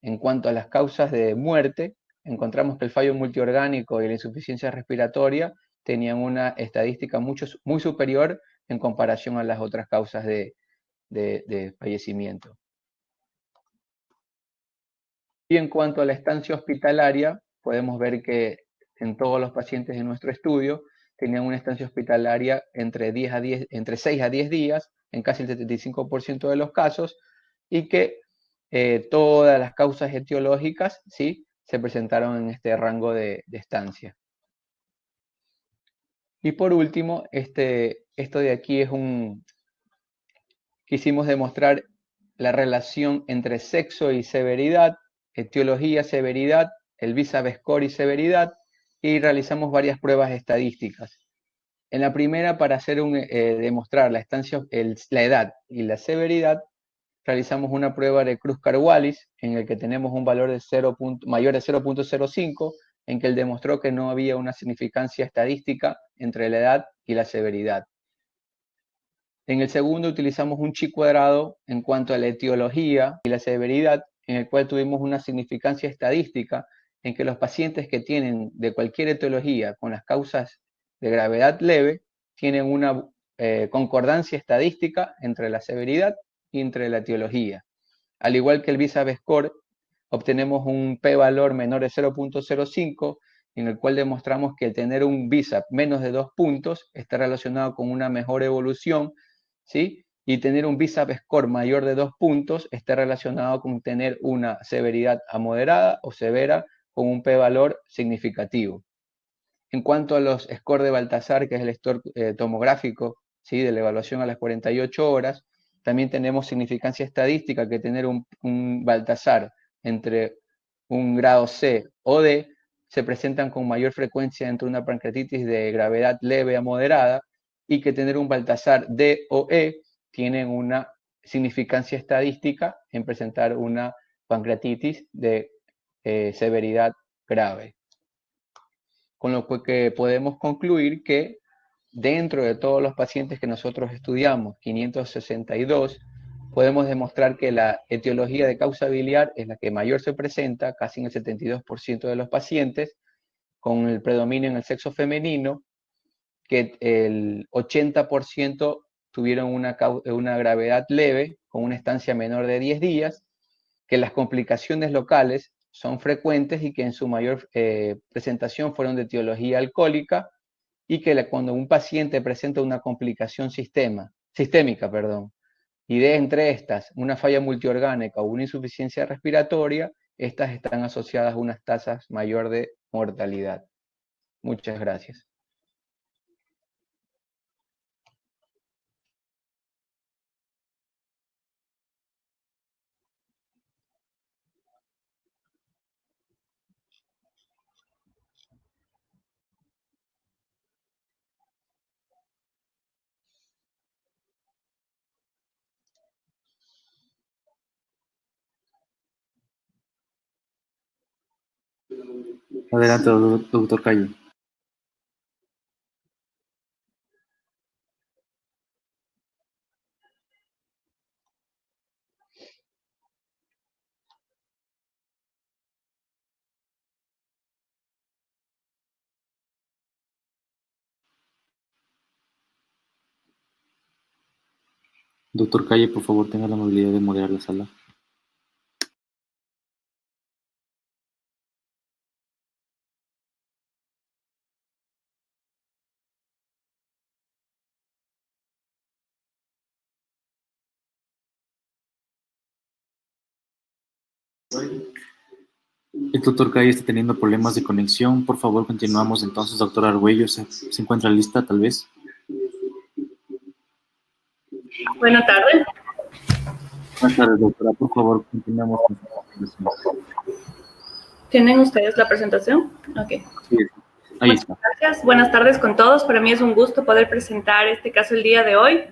En cuanto a las causas de muerte, encontramos que el fallo multiorgánico y la insuficiencia respiratoria tenían una estadística muy superior en comparación a las otras causas de fallecimiento. Y en cuanto a la estancia hospitalaria, podemos ver que en todos los pacientes de nuestro estudio tenían una estancia hospitalaria entre 6 a 10 días, en casi el 75% de los casos, y que todas las causas etiológicas, ¿sí?, se presentaron en este rango de estancia. Y por último, esto de aquí es quisimos demostrar la relación entre sexo y severidad, etiología, severidad, el BISAB score y severidad, y realizamos varias pruebas estadísticas. En la primera, para hacer demostrar la edad y la severidad, realizamos una prueba de Kruskal-Wallis, en el que tenemos un valor de mayor de 0.05, en que él demostró que no había una significancia estadística entre la edad y la severidad. En el segundo utilizamos un chi cuadrado en cuanto a la etiología y la severidad, en el cual tuvimos una significancia estadística en que los pacientes que tienen de cualquier etiología con las causas de gravedad leve tienen una concordancia estadística entre la severidad y entre la etiología. Al igual que el BISAB score, obtenemos un p-valor menor de 0.05, en el cual demostramos que el tener un BISAB menos de 2 puntos está relacionado con una mejor evolución, ¿sí? Y tener un BISAB score mayor de 2 puntos está relacionado con tener una severidad a moderada o severa con un p-valor significativo. En cuanto a los scores de Baltasar, que es el score tomográfico, ¿sí?, de la evaluación a las 48 horas, también tenemos significancia estadística, que tener un Baltasar entre un grado C o D se presentan con mayor frecuencia entre una pancreatitis de gravedad leve a moderada, y que tener un Baltasar D o E tienen una significancia estadística en presentar una pancreatitis de severidad grave. con lo que podemos concluir que dentro de todos los pacientes que nosotros estudiamos, 562, podemos demostrar que la etiología de causa biliar es la que mayor se presenta, casi en el 72% de los pacientes, con el predominio en el sexo femenino, que el 80% tuvieron una gravedad leve, con una estancia menor de 10 días, que las complicaciones locales son frecuentes y que en su mayor presentación fueron de etiología alcohólica, y que cuando un paciente presenta una complicación sistémica, y de entre estas una falla multiorgánica o una insuficiencia respiratoria, estas están asociadas a unas tasas mayor de mortalidad. Muchas gracias.
Adelante, doctor Calle. Doctor Calle, por favor, tenga la amabilidad de moderar la sala. El doctor Calle está teniendo problemas de conexión. Por favor, continuamos entonces. Doctor Argüello, ¿se encuentra lista, tal vez?
Buenas tardes.
Buenas tardes, doctora. Por favor, continuamos con su presentación.
¿Tienen ustedes la presentación? Ok.
Sí, ahí está.
Muchas gracias. Buenas tardes con todos. Para mí es un gusto poder presentar este caso el día de hoy.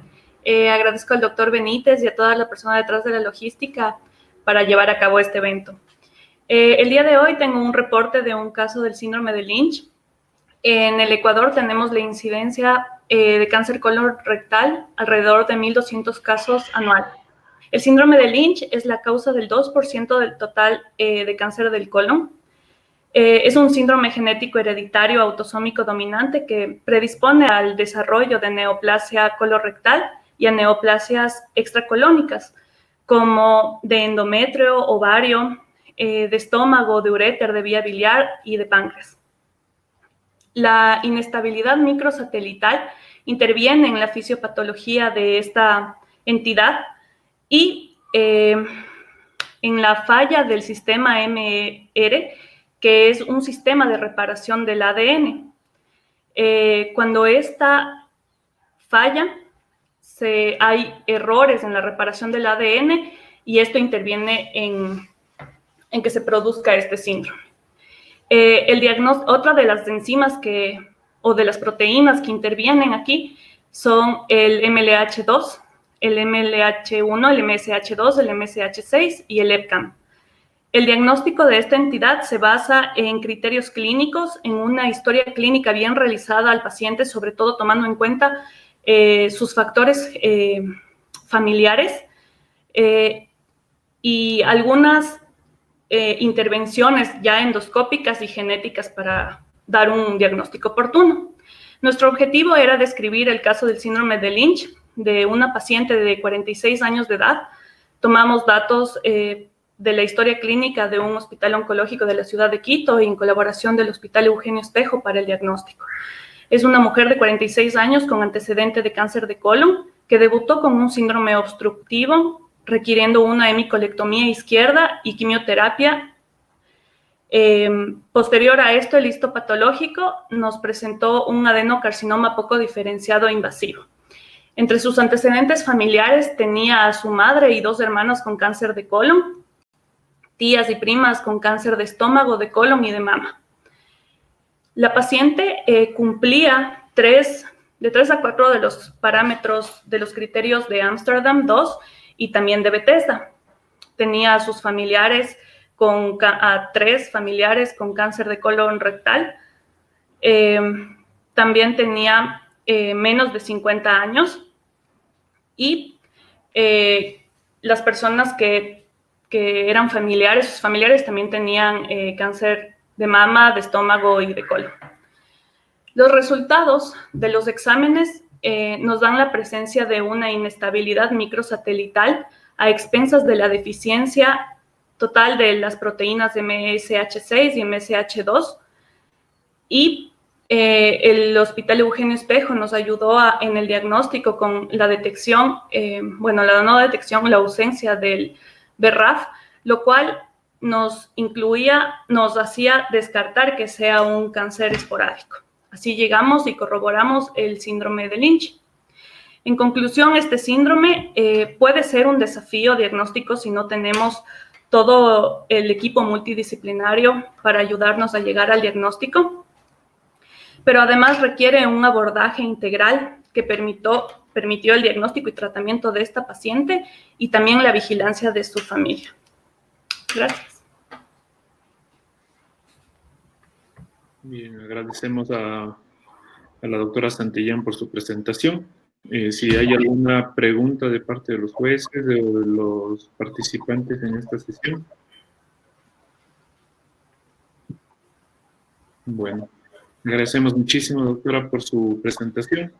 Agradezco al doctor Benítez y a toda la persona detrás de la logística para llevar a cabo este evento. El día de hoy tengo un reporte de un caso del síndrome de Lynch. En el Ecuador tenemos la incidencia de cáncer colorectal alrededor de 1.200 casos anual. El síndrome de Lynch es la causa del 2% del total de cáncer del colon. Es un síndrome genético hereditario autosómico dominante que predispone al desarrollo de neoplasia colorectal y a neoplasias extracolónicas, como de endometrio, ovario, de estómago, de uréter, de vía biliar y de páncreas. La inestabilidad microsatelital interviene en la fisiopatología de esta entidad y en la falla del sistema MER, que es un sistema de reparación del ADN. Cuando esta falla, hay errores en la reparación del ADN y esto interviene en que se produzca este síndrome. Otra de las enzimas o de las proteínas que intervienen aquí son el MLH2, el MLH1, el MSH2, el MSH6 y el EpCAM. El diagnóstico de esta entidad se basa en criterios clínicos, en una historia clínica bien realizada al paciente, sobre todo tomando en cuenta sus factores familiares y algunas intervenciones ya endoscópicas y genéticas para dar un diagnóstico oportuno. Nuestro objetivo era describir el caso del síndrome de Lynch de una paciente de 46 años de edad. Tomamos datos de la historia clínica de un hospital oncológico de la ciudad de Quito en colaboración del Hospital Eugenio Espejo para el diagnóstico. Es una mujer de 46 años con antecedente de cáncer de colon que debutó con un síndrome obstructivo requiriendo una hemicolectomía izquierda y quimioterapia. Posterior a esto, el histopatológico nos presentó un adenocarcinoma poco diferenciado e invasivo. Entre sus antecedentes familiares tenía a su madre y 2 hermanos con cáncer de colon, tías y primas con cáncer de estómago, de colon y de mama. La paciente cumplía de 3 a 4 de los parámetros de los criterios de Amsterdam 2 y también de Bethesda. Tenía a sus familiares a 3 familiares con cáncer de colon rectal También tenía menos de 50 años y las personas que eran familiares, sus familiares también tenían cáncer de mama, de estómago y de colon. Los resultados de los exámenes nos dan la presencia de una inestabilidad microsatelital a expensas de la deficiencia total de las proteínas MSH6 y MSH2, y el Hospital Eugenio Espejo nos ayudó en el diagnóstico con la detección, la ausencia del BRAF, lo cual nos hacía descartar que sea un cáncer esporádico. Así llegamos y corroboramos el síndrome de Lynch. En conclusión, este síndrome puede ser un desafío diagnóstico si no tenemos todo el equipo multidisciplinario para ayudarnos a llegar al diagnóstico, pero además requiere un abordaje integral que permitió el diagnóstico y tratamiento de esta paciente y también la vigilancia de su familia. Gracias.
Bien, agradecemos a la doctora Santillán por su presentación. Si hay alguna pregunta de parte de los jueces o de los participantes en esta sesión. Bueno, agradecemos muchísimo, doctora, por su presentación.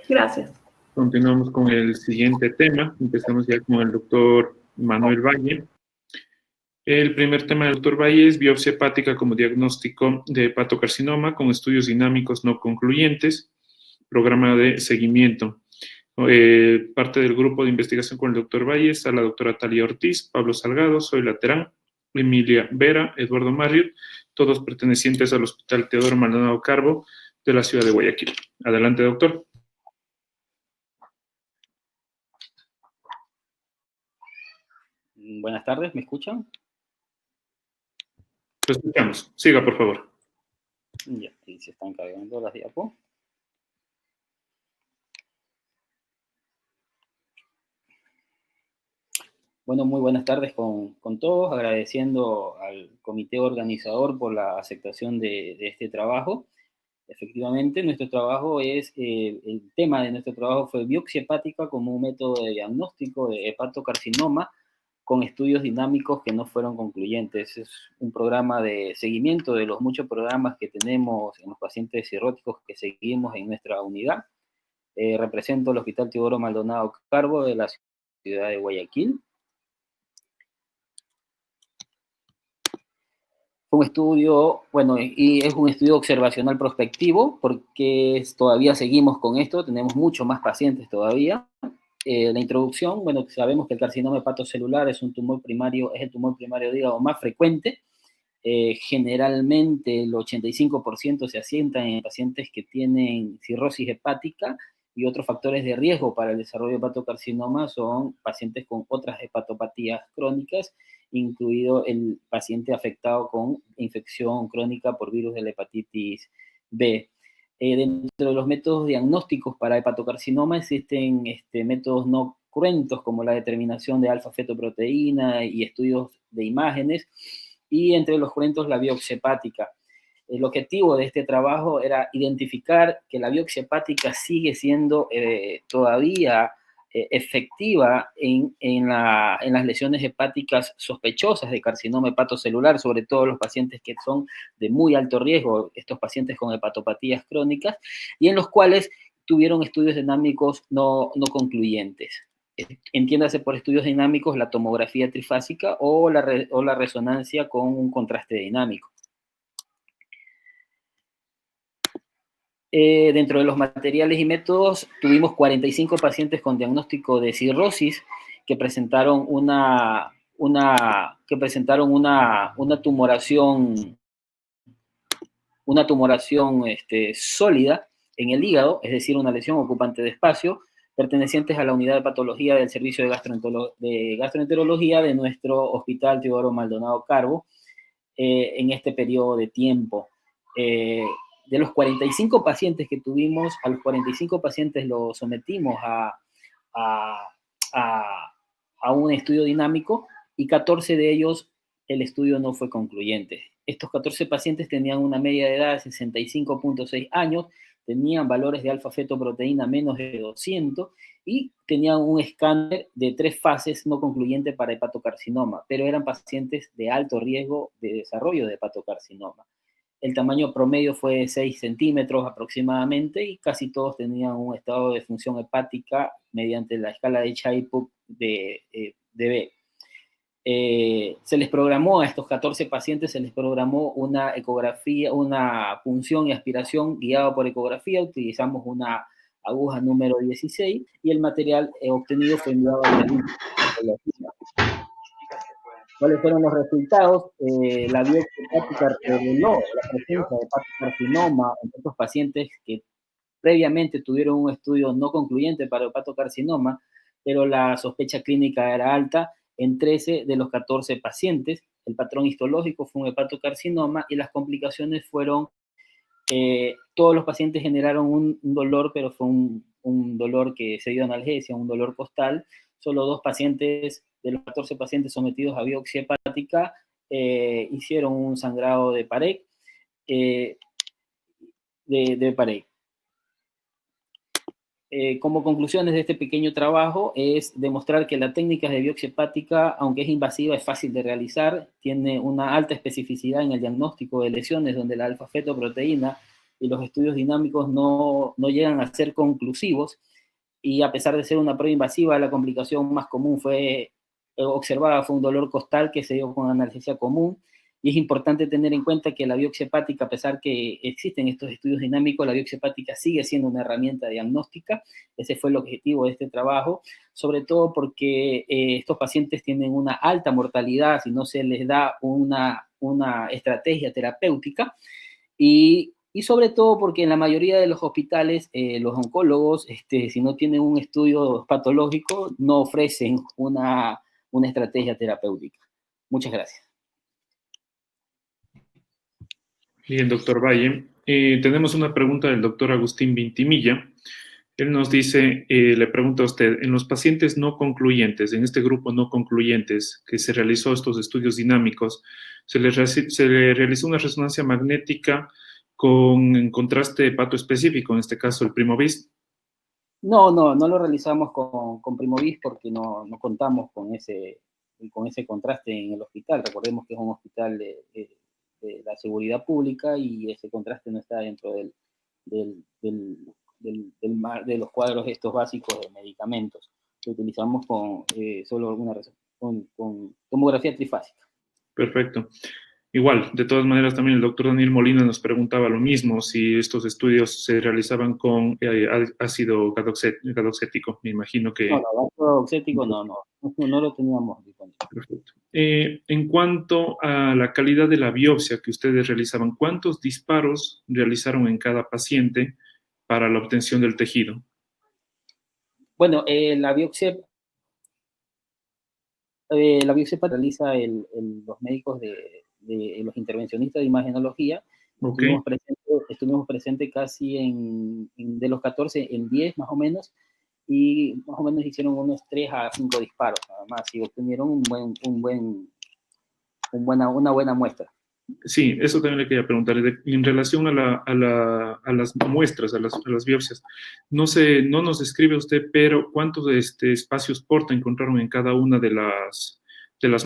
Gracias.
Continuamos con el siguiente tema. Empezamos ya con el doctor Manuel Valle. El primer tema del doctor Valle es biopsia hepática como diagnóstico de hepatocarcinoma con estudios dinámicos no concluyentes, programa de seguimiento. Parte del grupo de investigación con el doctor Valle está la doctora Talia Ortiz, Pablo Salgado, Zoila Terán, Emilia Vera, Eduardo Marriott, todos pertenecientes al Hospital Teodoro Maldonado Carbo de la ciudad de Guayaquil. Adelante, doctor.
Buenas tardes, ¿me escuchan?
Lo escuchamos. Siga, por favor.
Ya, y se están cargando las diapos. Bueno, muy buenas tardes con todos, agradeciendo al comité organizador por la aceptación de este trabajo. Efectivamente, nuestro trabajo el tema de nuestro trabajo fue biopsia hepática como un método de diagnóstico de hepatocarcinoma con estudios dinámicos que no fueron concluyentes. Es un programa de seguimiento de los muchos programas que tenemos en los pacientes cirróticos que seguimos en nuestra unidad. Represento el Hospital Teodoro Maldonado Carbo de la ciudad de Guayaquil. Un estudio, y es un estudio observacional prospectivo, porque todavía seguimos con esto, tenemos muchos más pacientes todavía. La introducción, sabemos que el carcinoma hepatocelular es el tumor primario de hígado más frecuente. Generalmente el 85% se asienta en pacientes que tienen cirrosis hepática, y otros factores de riesgo para el desarrollo de hepatocarcinoma son pacientes con otras hepatopatías crónicas, incluido el paciente afectado con infección crónica por virus de la hepatitis B. Dentro de los métodos diagnósticos para hepatocarcinoma existen métodos no cruentos como la determinación de alfa-fetoproteína y estudios de imágenes, y entre los cruentos la biopsia hepática. El objetivo de este trabajo era identificar que la biopsia hepática sigue siendo todavía efectiva en las lesiones hepáticas sospechosas de carcinoma hepatocelular, sobre todo los pacientes que son de muy alto riesgo, estos pacientes con hepatopatías crónicas, y en los cuales tuvieron estudios dinámicos no concluyentes. Entiéndase por estudios dinámicos la tomografía trifásica o la resonancia con un contraste dinámico. Dentro de los materiales y métodos tuvimos 45 pacientes con diagnóstico de cirrosis que presentaron una tumoración sólida en el hígado, es decir, una lesión ocupante de espacio, pertenecientes a la unidad de patología del servicio de gastroenterología de nuestro Hospital Teodoro Maldonado Carbo en este periodo de tiempo. De los 45 pacientes que tuvimos, a los 45 pacientes los sometimos a un estudio dinámico, y 14 de ellos el estudio no fue concluyente. Estos 14 pacientes tenían una media de edad de 65.6 años, tenían valores de alfa-fetoproteína menos de 200 y tenían un escáner de 3 fases no concluyente para hepatocarcinoma, pero eran pacientes de alto riesgo de desarrollo de hepatocarcinoma. El tamaño promedio fue de 6 centímetros aproximadamente y casi todos tenían un estado de función hepática mediante la escala de Child-Pugh de B. Se les programó a estos 14 pacientes, se les programó una ecografía, una punción y aspiración guiada por ecografía. Utilizamos una aguja número 16 y el material obtenido fue enviado a la biopsia. ¿Cuáles fueron los resultados? La biopsia hepática reveló la presencia de hepatocarcinoma en estos pacientes que previamente tuvieron un estudio no concluyente para hepatocarcinoma, pero la sospecha clínica era alta en 13 de los 14 pacientes. El patrón histológico fue un hepatocarcinoma y las complicaciones fueron, todos los pacientes generaron un dolor, pero fue un dolor que se dio analgesia, un dolor costal. Solo 2 pacientes de los 14 pacientes sometidos a biopsia hepática hicieron un sangrado de pared, Como conclusiones de este pequeño trabajo es demostrar que la técnica de biopsia hepática, aunque es invasiva, es fácil de realizar, tiene una alta especificidad en el diagnóstico de lesiones donde la alfa-fetoproteína y los estudios dinámicos no llegan a ser conclusivos, y a pesar de ser una prueba invasiva, la complicación más común observada fue un dolor costal que se dio con analgesia común. Y es importante tener en cuenta que la biopsia hepática, a pesar que existen estos estudios dinámicos, la biopsia hepática sigue siendo una herramienta diagnóstica. Ese fue el objetivo de este trabajo, sobre todo porque estos pacientes tienen una alta mortalidad si no se les da una estrategia terapéutica, y sobre todo porque en la mayoría de los hospitales, los oncólogos, si no tienen un estudio patológico, no ofrecen una estrategia terapéutica. Muchas gracias.
Bien, doctor Valle. Tenemos una pregunta del doctor Agustín Vintimilla. Él nos dice, le pregunta a usted, en los pacientes no concluyentes, en este grupo no concluyentes que se realizó estos estudios dinámicos, se le realizó una resonancia magnética con contraste hepatoespecífico, en este caso el Primovis.
No lo realizamos con Primovis porque no contamos con ese contraste en el hospital. Recordemos que es un hospital de la seguridad pública y ese contraste no está dentro de los cuadros estos básicos de medicamentos. Lo utilizamos con tomografía trifásica.
Perfecto. Igual, de todas maneras, también el doctor Daniel Molina nos preguntaba lo mismo, si estos estudios se realizaban con ácido gadoxético. Me imagino que...
No, ácido gadoxético no lo teníamos disponible.
Perfecto. En cuanto a la calidad de la biopsia que ustedes realizaban, ¿cuántos disparos realizaron en cada paciente para la obtención del tejido?
Bueno, la biopsia realiza los médicos de los intervencionistas de imagenología.
Okay.
Estuvimos presentes casi de los 14 en 10 más o menos, y más o menos hicieron unos 3 a 5 disparos nada más, y obtuvieron una buena muestra.
Sí, eso también le quería preguntar. En relación a las muestras, a las biopsias, no nos describe usted, pero ¿cuántos espacios porta encontraron en cada una de las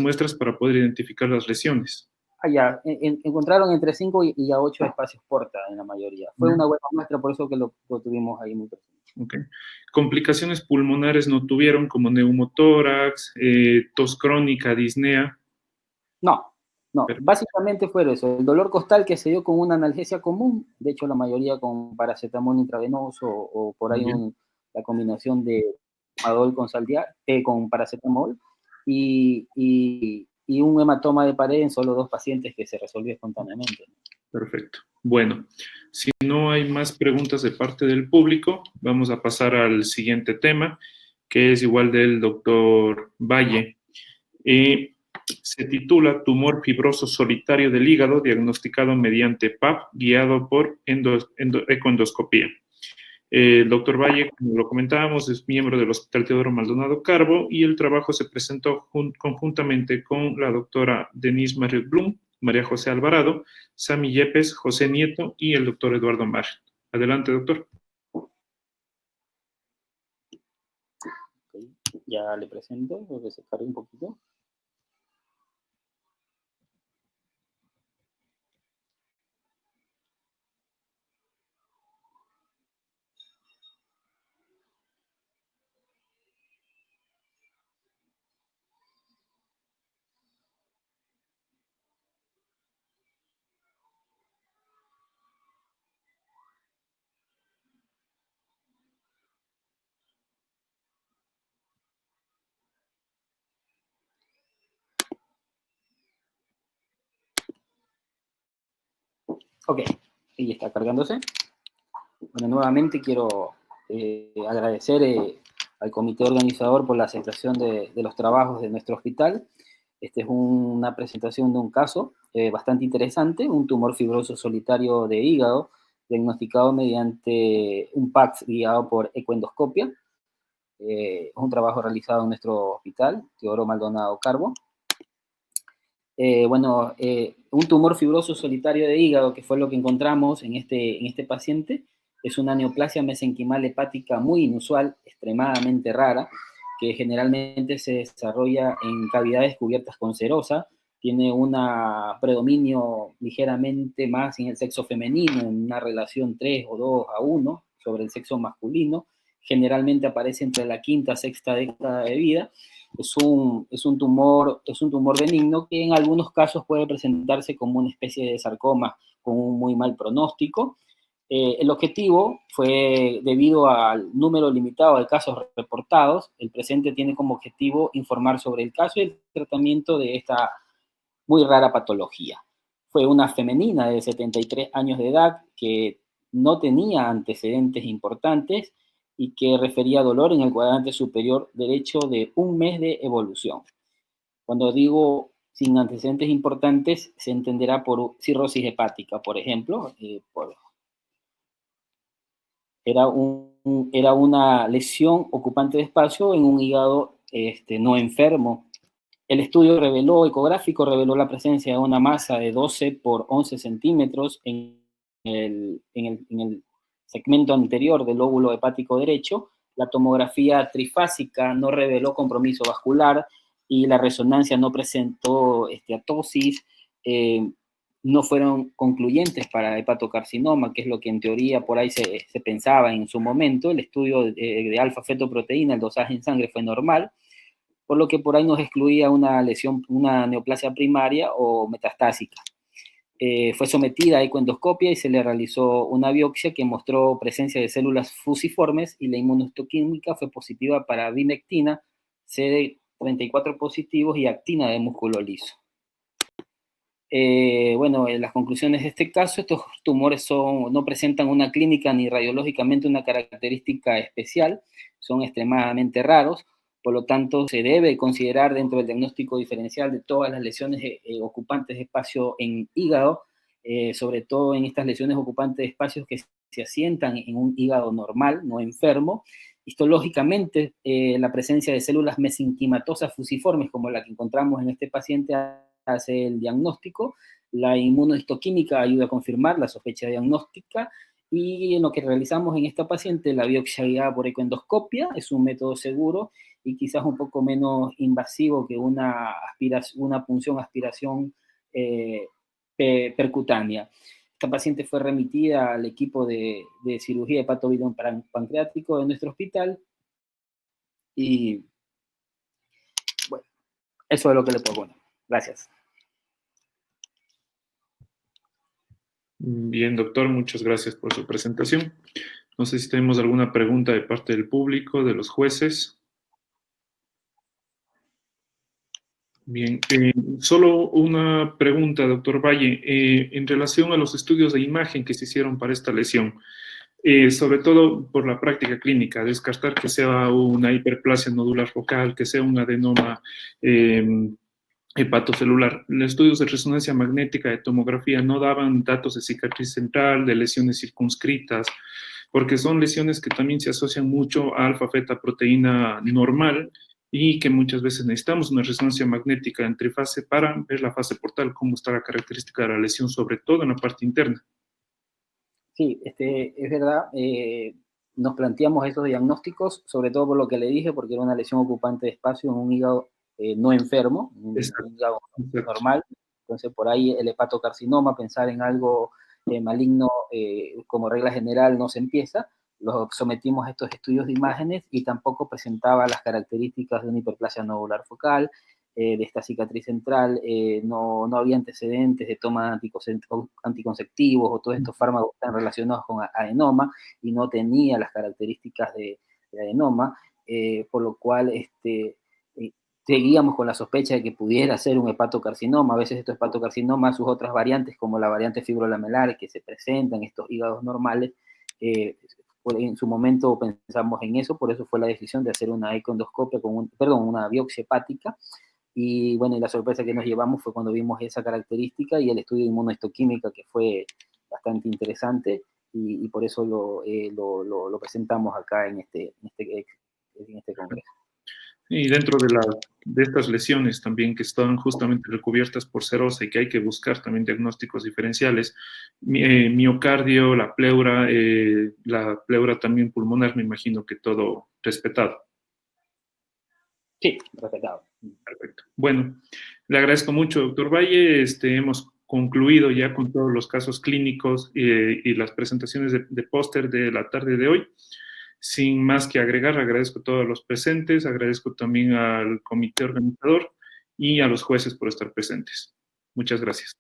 muestras para poder identificar las lesiones?
Ya, encontraron entre 5 y a 8 espacios porta en la mayoría. Fue una buena muestra, por eso que lo tuvimos ahí muy presente.
Okay. ¿Complicaciones pulmonares no tuvieron, como neumotórax, tos crónica, disnea?
No. Básicamente fue eso. El dolor costal que se dio con una analgesia común, de hecho la mayoría con paracetamol intravenoso o por ahí la combinación de Adol con paracetamol, y un hematoma de pared en solo 2 pacientes que se resolvió espontáneamente.
Perfecto. Bueno, si no hay más preguntas de parte del público, vamos a pasar al siguiente tema, que es igual del doctor Valle. Se titula Tumor fibroso solitario del hígado diagnosticado mediante PAP guiado por ecoendoscopía. El doctor Valle, como lo comentábamos, es miembro del Hospital Teodoro Maldonado Carbo y el trabajo se presentó conjuntamente con la doctora Denise Marriott Blum, María José Alvarado, Sami Yepes, José Nieto y el doctor Eduardo Mar. Adelante, doctor.
Ya le presento, creo que se cargue un poquito. Ok, y está cargándose. Bueno, nuevamente quiero agradecer al comité organizador por la aceptación de los trabajos de nuestro hospital. Esta es una presentación de un caso bastante interesante, un tumor fibroso solitario de hígado, diagnosticado mediante un PAX guiado por ecoendoscopia. Es un trabajo realizado en nuestro hospital, Teodoro Maldonado Carbo. Un tumor fibroso solitario de hígado, que fue lo que encontramos en este paciente, es una neoplasia mesenquimal hepática muy inusual, extremadamente rara, que generalmente se desarrolla en cavidades cubiertas con serosa, tiene un predominio ligeramente más en el sexo femenino, en una relación 3 o 2 a 1 sobre el sexo masculino, generalmente aparece entre la quinta y sexta década de vida. Es un tumor benigno que en algunos casos puede presentarse como una especie de sarcoma con un muy mal pronóstico. El objetivo fue, debido al número limitado de casos reportados, el presente tiene como objetivo informar sobre el caso y el tratamiento de esta muy rara patología. Fue una femenina de 73 años de edad que no tenía antecedentes importantes y que refería dolor en el cuadrante superior derecho de 1 mes de evolución. Cuando digo sin antecedentes importantes, se entenderá por cirrosis hepática, por ejemplo. Era una lesión ocupante de espacio en un hígado no enfermo. El estudio ecográfico reveló la presencia de una masa de 12 por 11 centímetros en el segmento anterior del lóbulo hepático derecho. La tomografía trifásica no reveló compromiso vascular y la resonancia no presentó atosis. No fueron concluyentes para hepatocarcinoma, que es lo que en teoría por ahí se pensaba en su momento. El estudio de alfa-fetoproteína, el dosaje en sangre fue normal, por lo que por ahí nos excluía una lesión, una neoplasia primaria o metastásica. Fue sometida a ecoendoscopia y se le realizó una biopsia que mostró presencia de células fusiformes y la inmunohistoquímica fue positiva para vimectina, CD34 positivos y actina de músculo liso. En las conclusiones de este caso, estos tumores no presentan una clínica ni radiológicamente una característica especial, son extremadamente raros, por lo tanto se debe considerar dentro del diagnóstico diferencial de todas las lesiones ocupantes de espacio en hígado, sobre todo en estas lesiones ocupantes de espacios que se asientan en un hígado normal, no enfermo. Histológicamente, la presencia de células mesenquimatosas fusiformes, como la que encontramos en este paciente, hace el diagnóstico. La inmunohistoquímica ayuda a confirmar la sospecha diagnóstica y en lo que realizamos en esta paciente, la biopsia guiada por ecoendoscopia es un método seguro y quizás un poco menos invasivo que una punción aspiración percutánea. Esta paciente fue remitida al equipo de cirugía hepatovidón pancreático de nuestro hospital y bueno, eso es lo que le puedo poner. Gracias.
Bien, doctor, muchas gracias por su presentación. No sé si tenemos alguna pregunta de parte del público, de los jueces. Bien, solo una pregunta, doctor Valle, en relación a los estudios de imagen que se hicieron para esta lesión, sobre todo por la práctica clínica, descartar que sea una hiperplasia nodular focal, que sea un adenoma hepatocelular. Los estudios de resonancia magnética de tomografía no daban datos de cicatriz central, de lesiones circunscritas, porque son lesiones que también se asocian mucho a alfa-fetoproteína normal y que muchas veces necesitamos una resonancia magnética en trifase para ver la fase portal, cómo está la característica de la lesión, sobre todo en la parte interna.
Sí, es verdad. Nos planteamos estos diagnósticos, sobre todo por lo que le dije, porque era una lesión ocupante de espacio en un hígado no enfermo, un hígado normal. Entonces, por ahí el hepatocarcinoma, pensar en algo maligno, como regla general no se empieza. Lo sometimos a estos estudios de imágenes y tampoco presentaba las características de una hiperplasia nodular focal, de esta cicatriz central, no había antecedentes de toma de anticonceptivos o todos estos fármacos que están relacionados con adenoma, y no tenía las características de adenoma, por lo cual seguíamos con la sospecha de que pudiera ser un hepatocarcinoma. A veces estos hepatocarcinomas, sus otras variantes, como la variante fibrolamelar, que se presentan en estos hígados normales, en su momento pensamos en eso, por eso fue la decisión de hacer una ecoendoscopia una biopsia hepática. Y bueno, y la sorpresa que nos llevamos fue cuando vimos esa característica y el estudio de inmunohistoquímica, que fue bastante interesante, y por eso lo presentamos acá en este congreso.
Y dentro de estas lesiones también que están justamente recubiertas por serosa y que hay que buscar también diagnósticos diferenciales, miocardio, la pleura también pulmonar, me imagino que todo respetado.
Sí, respetado.
Perfecto. Bueno, le agradezco mucho, doctor Valle. Hemos concluido ya con todos los casos clínicos y las presentaciones de póster de la tarde de hoy. Sin más que agregar, agradezco a todos los presentes, agradezco también al comité organizador y a los jueces por estar presentes. Muchas gracias.